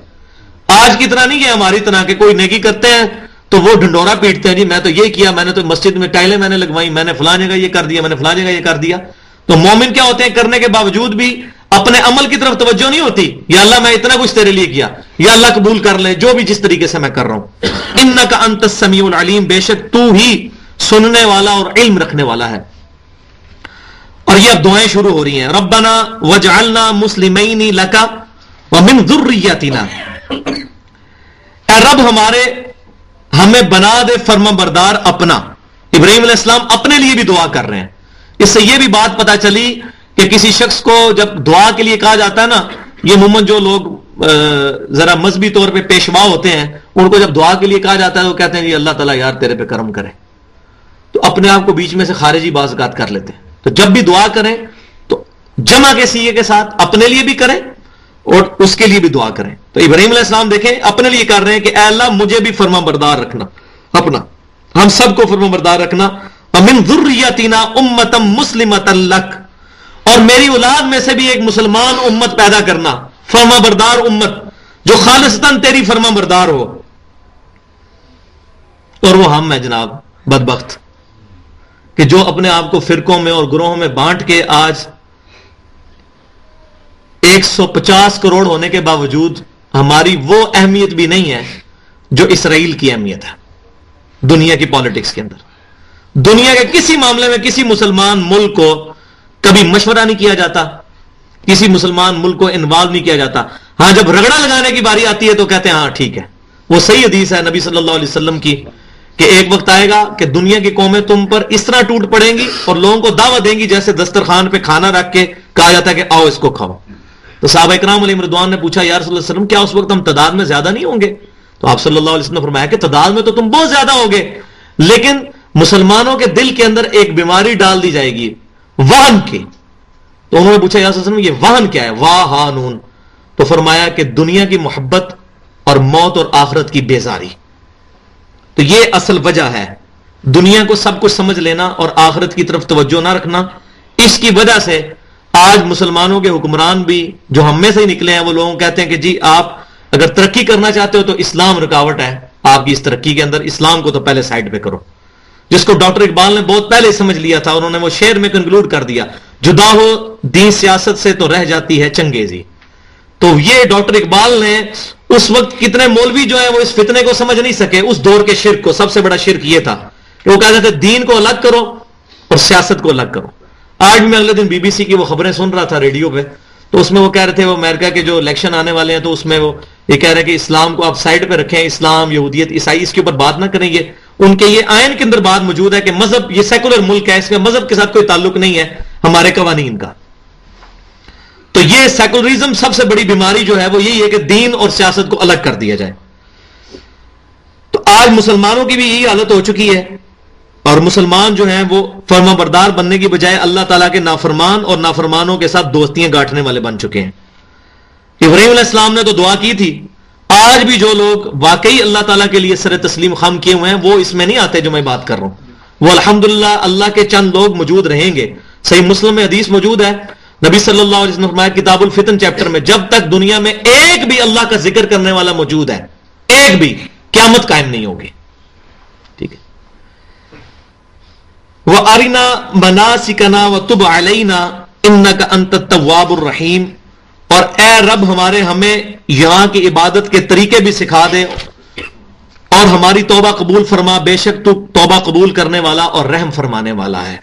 آج کی طرح نہیں کہ ہماری طرح کہ کوئی نیکی کرتے ہیں تو وہ ڈھنڈورا پیٹتے ہیں، جی میں تو یہ کیا، میں نے تو مسجد میں ٹائلیں میں نے لگوائی، میں نے فلاں جگہ یہ کر دیا، میں نے فلاں جگہ یہ کر دیا۔ تو مومن کیا ہوتے ہیں، کرنے کے باوجود بھی اپنے عمل کی طرف توجہ نہیں ہوتی، یا اللہ میں اتنا کچھ تیرے لیے کیا، یا اللہ قبول کر لے جو بھی جس طریقے سے میں کر رہا ہوں۔ انک انت السمیع العلیم، بے شک تو ہی سننے والا اور علم رکھنے والا ہے۔ اور یہ اب دعائیں شروع ہو رہی ہیں، ربنا وجعلنا مسلمین لک ومن ذریتنا، اے رب ہمیں بنا دے فرما بردار اپنا۔ ابراہیم علیہ السلام اپنے لیے بھی دعا کر رہے ہیں۔ اس سے یہ بھی بات پتا چلی کہ کسی شخص کو جب دعا کے لیے کہا جاتا ہے نا، یہ عموماً جو لوگ ذرا مذہبی طور پہ پیشوا ہوتے ہیں، ان کو جب دعا کے لیے کہا جاتا ہے تو کہتے ہیں جی اللہ تعالیٰ یار تیرے پہ کرم کرے، تو اپنے آپ کو بیچ میں سے خارجی بعض اوقات کر لیتے ہیں۔ تو جب بھی دعا کریں تو جمع کے سیغے کے ساتھ اپنے لیے بھی کریں اور اس کے لیے بھی دعا کریں۔ تو ابراہیم علیہ السلام دیکھیں اپنے لیے کر رہے ہیں کہ اے اللہ مجھے بھی فرما بردار رکھنا اپنا، ہم سب کو فرما بردار رکھنا، ومن ذریتنا امتا مسلمتا لک، اور میری اولاد میں سے بھی ایک مسلمان امت پیدا کرنا، فرما بردار امت جو خالصتاً تیری فرما بردار ہو۔ اور وہ ہم ہیں جناب بدبخت کہ جو اپنے آپ کو فرقوں میں اور گروہوں میں بانٹ کے آج 150 کروڑ ہونے کے باوجود ہماری وہ اہمیت بھی نہیں ہے جو اسرائیل کی اہمیت ہے دنیا کی پالیٹکس کے اندر۔ دنیا کے کسی معاملے میں کسی مسلمان ملک کو کبھی مشورہ نہیں کیا جاتا، کسی مسلمان ملک کو انوالو نہیں کیا جاتا۔ ہاں جب رگڑا لگانے کی باری آتی ہے تو کہتے ہیں ہاں ٹھیک ہے۔ وہ صحیح حدیث ہے نبی صلی اللہ علیہ وسلم کی کہ ایک وقت آئے گا کہ دنیا کی قومیں تم پر اس طرح ٹوٹ پڑیں گی اور لوگوں کو دعوت دیں گی جیسے دسترخوان پہ کھانا رکھ کے کہا جاتا ہے کہ آؤ اس کو کھاؤ۔ تو صحابہ کرام علیہ رضوان نے پوچھا یا رسول اللہ علیہ وسلم کیا اس وقت ہم تعداد میں زیادہ نہیں ہوں گے؟ تو آپ صلی اللہ علیہ وسلم نے فرمایا کہ تعداد میں تو تم بہت زیادہ ہوگے، لیکن مسلمانوں کے دل کے اندر ایک بیماری ڈال دی جائے گی وہن کی۔ تو انہوں نے پوچھا یا رسول اللہ علیہ وسلم یہ وہن کیا ہے؟ واہانون۔ تو فرمایا کہ دنیا کی محبت اور موت اور آخرت کی بیزاری۔ تو یہ اصل وجہ ہے، دنیا کو سب کچھ سمجھ لینا اور آخرت کی طرف توجہ نہ رکھنا۔ اس کی وجہ سے آج مسلمانوں کے حکمران بھی جو ہم میں سے ہی نکلے ہیں وہ لوگوں کہتے ہیں کہ جی آپ اگر ترقی کرنا چاہتے ہو تو اسلام رکاوٹ ہے آپ کی اس ترقی کے اندر، اسلام کو تو پہلے سائڈ پہ کرو، جس کو ڈاکٹر اقبال نے بہت پہلے سمجھ لیا تھا۔ انہوں نے وہ شعر میں کنکلوڈ کر دیا، جدا ہو دین سیاست سے تو رہ جاتی ہے چنگیزی۔ تو یہ ڈاکٹر اقبال نے اس وقت کتنے مولوی جو ہیں وہ اس فتنے کو سمجھ نہیں سکے، اس دور کے شرک کو۔ سب سے بڑا شرک یہ تھا کہ وہ کہتے تھے دین کو الگ کرو اور سیاست کو الگ کرو۔ آج میں اگلے دن بی بی سی کی وہ خبریں سن رہا تھا ریڈیو پہ، تو اس میں وہ کہہ رہے تھے وہ امریکہ کے جو الیکشن آنے والے ہیں تو اس میں وہ یہ کہہ رہے ہیں کہ اسلام کو آپ سائڈ پہ رکھیں، اسلام یہودیت عیسائی اس کے اوپر بات نہ کریں۔ یہ ان کے یہ آئین کے اندر بات موجود ہے کہ مذہب یہ سیکولر ملک ہے، اس میں مذہب کے ساتھ کوئی تعلق نہیں ہے ہمارے قوانین کا۔ تو یہ سیکولرزم سب سے بڑی بیماری جو ہے وہ یہی ہے کہ دین اور سیاست کو الگ کر دیا جائے۔ تو آج مسلمانوں کی بھی یہی حالت ہو چکی ہے، اور مسلمان جو ہیں وہ فرما بردار بننے کی بجائے اللہ تعالیٰ کے نافرمان اور نافرمانوں کے ساتھ دوستیاں گاٹھنے والے بن چکے ہیں۔ ابراہیم علیہ السلام نے تو دعا کی تھی، آج بھی جو لوگ واقعی اللہ تعالیٰ کے لیے سر تسلیم خم کیے ہوئے ہیں وہ اس میں نہیں آتے جو میں بات کر رہا ہوں۔ وہ الحمدللہ اللہ کے چند لوگ موجود رہیں گے۔ صحیح مسلم میں حدیث موجود ہے، نبی صلی اللہ علیہ وسلم نے فرمایا کتاب الفتن چیپٹر میں، جب تک دنیا میں ایک بھی اللہ کا ذکر کرنے والا موجود ہے، ایک بھی، قیامت قائم نہیں ہوگی۔ ٹھیک ہے، وَأَرِنَا مَنَاسِكَنَا وَتُبْ عَلَيْنَا إِنَّكَ أَنْتَ التَّوَّابُ الرَّحِيمُ، اور اے رب ہمیں یہاں کی عبادت کے طریقے بھی سکھا دے اور ہماری توبہ قبول فرما، بے شک تو توبہ قبول کرنے والا اور رحم فرمانے والا ہے۔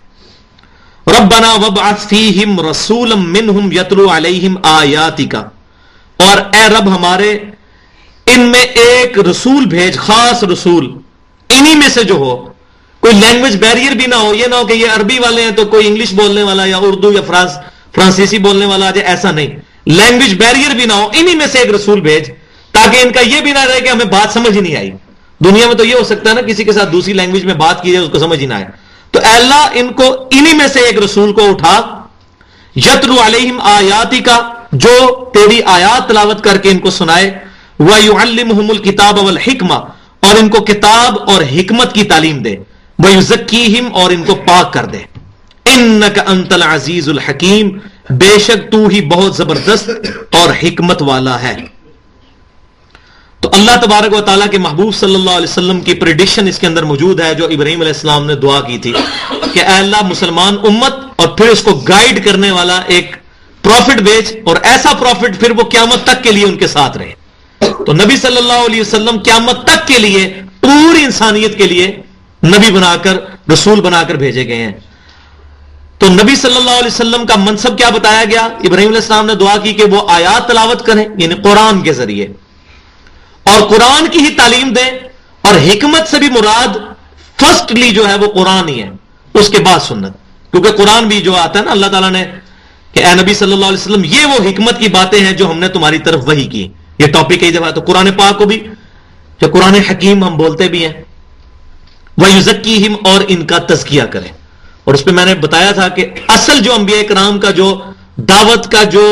ربنا وابعث فیہم رسولا منہم یتلو علیہم آیاتک، اور اے رب ہمارے ان میں ایک رسول بھیج، خاص رسول انہی میں سے جو ہو، کوئی لینگویج بیریئر بھی نہ ہو، یہ نہ ہو کہ یہ عربی والے ہیں تو کوئی انگلش بولنے والا یا اردو یا فرانسیسی بولنے والا آ جائے، ایسا نہیں، لینگویج بیریئر بھی نہ ہو، انہی میں سے ایک رسول بھیج تاکہ ان کا یہ بھی نہ رہے کہ ہمیں بات سمجھ ہی نہیں آئی۔ دنیا میں تو یہ ہو سکتا ہے نا کسی کے ساتھ دوسری لینگویج میں بات کی جائے اس کو سمجھ ہی نہ آئے، تو اے اللہ ان کو انہی میں سے ایک رسول کو اٹھا، یتلو علیہم آیاتی کا، جو تیری آیات تلاوت کر کے ان کو سنائے، وَيُعَلِّمُهُمُ الْكِتَابَ وَالْحِكْمَةَ اور ان کو کتاب اور حکمت کی تعلیم دے، وَيُزَكِّيهِمْ اور ان کو پاک کر دے، إِنَّكَ أَنْتَ الْعَزِيزُ الْحَكِيمُ بے شک تو ہی بہت زبردست اور حکمت والا ہے۔ تو اللہ تبارک و تعالیٰ کے محبوب صلی اللہ علیہ وسلم کی پریڈکشن اس کے اندر موجود ہے، جو ابراہیم علیہ السلام نے دعا کی تھی کہ اے اللہ مسلمان امت اور پھر اس کو گائیڈ کرنے والا ایک پروفٹ بھیج، اور ایسا پروفٹ پھر وہ قیامت تک کے لیے ان کے ساتھ رہے۔ تو نبی صلی اللہ علیہ وسلم قیامت تک کے لیے پوری انسانیت کے لیے نبی بنا کر، رسول بنا کر بھیجے گئے ہیں۔ تو نبی صلی اللہ علیہ وسلم کا منصب کیا بتایا گیا؟ ابراہیم علیہ السلام نے دعا کی کہ وہ آیات تلاوت کریں، یعنی قرآن کے ذریعے، اور قرآن کی ہی تعلیم دیں، اور حکمت سے بھی مراد فرسٹلی جو ہے وہ قرآن ہی ہے، اس کے بعد سنت، کیونکہ قرآن بھی جو آتا ہے نا اللہ تعالیٰ نے کہ اے نبی صلی اللہ علیہ وسلم یہ وہ حکمت کی باتیں ہیں جو ہم نے تمہاری طرف وحی کی، یہ ٹاپک کئی دفعہ تو قرآن پاک کو بھی جو قرآن حکیم ہم بولتے بھی ہیں، وَيُزَكِّيهِمْ اور ان کا تزکیہ کریں۔ اور اس پہ میں نے بتایا تھا کہ اصل جو انبیاء کرام کا جو دعوت کا جو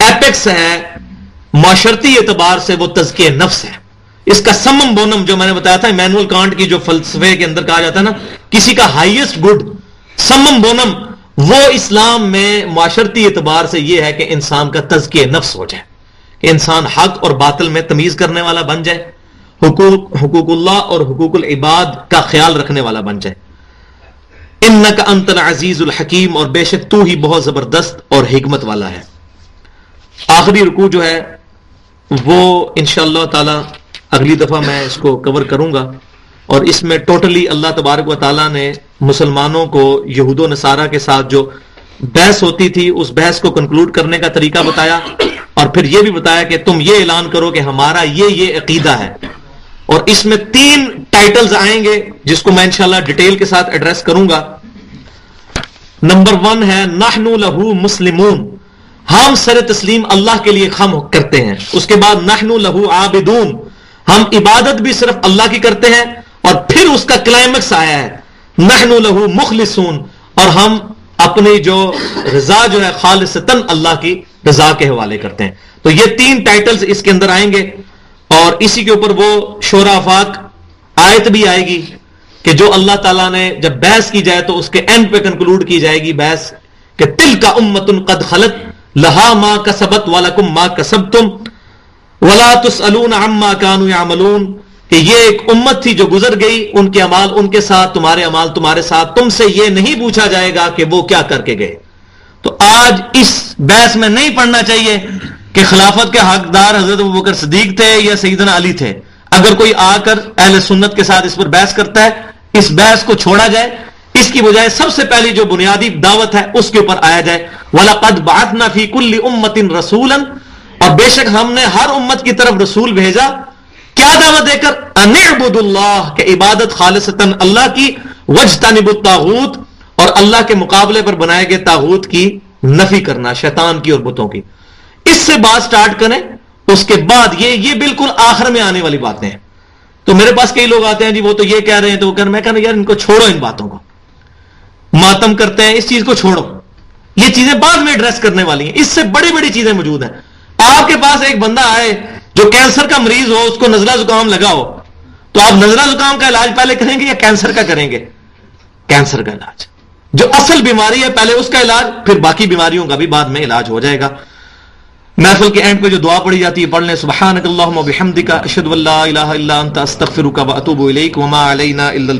ایپیکس ہے معاشرتی اعتبار سے وہ تزکیہ نفس ہے، اس کا سمم بونم جو میں نے بتایا تھا ایمینول کانٹ کی جو فلسفے کے اندر کہا جاتا ہے نا کسی کا ہائیسٹ گڈ سمم بونم، وہ اسلام میں معاشرتی اعتبار سے یہ ہے کہ انسان کا تزکیہ نفس ہو جائے، کہ انسان حق اور باطل میں تمیز کرنے والا بن جائے، حقوق اللہ اور حقوق العباد کا خیال رکھنے والا بن جائے۔ انک انت العزیز الحکیم اور بے شک تو ہی بہت زبردست اور حکمت والا ہے۔ آخری رکوع جو ہے وہ انشاءاللہ تعالی اگلی دفعہ میں اس کو کور کروں گا، اور اس میں ٹوٹلی اللہ تبارک و تعالیٰ نے مسلمانوں کو یہود و نصارہ کے ساتھ جو بحث ہوتی تھی اس بحث کو کنکلوڈ کرنے کا طریقہ بتایا، اور پھر یہ بھی بتایا کہ تم یہ اعلان کرو کہ ہمارا یہ عقیدہ ہے۔ اور اس میں 3 ٹائٹلز آئیں گے جس کو میں انشاءاللہ ڈیٹیل کے ساتھ ایڈریس کروں گا۔ نمبر 1 ہے نحن لہو مسلمون، ہم سر تسلیم اللہ کے لیے خم کرتے ہیں۔ اس کے بعد نحن لہو عابدون، ہم عبادت بھی صرف اللہ کی کرتے ہیں، اور پھر اس کا کلائمیکس آیا ہے نحن لہو مخلصون، اور ہم اپنی جو رضا جو ہے خالصتاً اللہ کی رضا کے حوالے کرتے ہیں۔ تو یہ 3 ٹائٹلز اس کے اندر آئیں گے، اور اسی کے اوپر وہ شورى آفاق آیت بھی آئے گی کہ جو اللہ تعالیٰ نے جب بحث کی جائے تو اس کے اینڈ پہ کنکلوڈ کی جائے گی بحث کہ تلک امۃ قد خلت لہا ما کسبت ولکم ما کسبتم ولا تسألون عما كانوا يعملون، کہ یہ ایک امت تھی جو گزر گئی، ان کے اعمال ان کے ساتھ، تمہارے اعمال تمہارے ساتھ، تم سے یہ نہیں پوچھا جائے گا کہ وہ کیا کر کے گئے۔ تو آج اس بحث میں نہیں پڑھنا چاہیے کہ خلافت کے حقدار حضرت ابوبکر صدیق تھے یا سیدنا علی تھے۔ اگر کوئی آ کر اہل سنت کے ساتھ اس پر بحث کرتا ہے، اس بحث کو چھوڑا جائے، اس کی بجائے سب سے پہلی جو بنیادی دعوت ہے اس کے اوپر آیا جائے۔ وَلَقَدْ بَعَثْنَا فِي كُلِّ أُمَّةٍ رَسُولًا، اور بے شک ہم نے ہر امت کی طرف رسول بھیجا، کیا دعوت دے کر؟ أَنِ اعْبُدُوا اللَّهَ، کہ عبادت خالصتاً اللہ کی، وَاجْتَنِبُوا الطَّاغُوتَ، اور اللہ کے مقابلے پر بنائے گئے طاغوت کی نفی کرنا، شیطان کی اور بتوں کی۔ اس سے بات سٹارٹ کریں، اس کے بعد یہ بالکل آخر میں آنے والی باتیں ہیں۔ تو میرے پاس کئی لوگ آتے ہیں جی وہ تو یہ کہہ رہے ہیں، تو وہ میں کہنا یار ان کو چھوڑو، ان باتوں کو ماتم کرتے ہیں، اس چیز کو چھوڑو، یہ چیزیں بعد میں ایڈریس کرنے والی ہیں، اس سے بڑی بڑی چیزیں موجود ہیں۔ آپ کے پاس ایک بندہ آئے جو کینسر کا مریض ہو، اس کو نزلہ زکام لگا ہو، تو آپ نزلہ زکام کا علاج پہلے کریں گے یا کینسر کا کریں گے؟ کینسر کا علاج، جو اصل بیماری ہے پہلے اس کا علاج، پھر باقی بیماریوں کا بھی بعد میں علاج ہو جائے گا۔ محفل کے اینڈ پہ جو دعا پڑھی جاتی ہے پڑھ لیں، سبحانک اللہم و بحمدک، اشہد ان لا الہ الا انت، استغفرک و اتوب الیک، وما علینا الا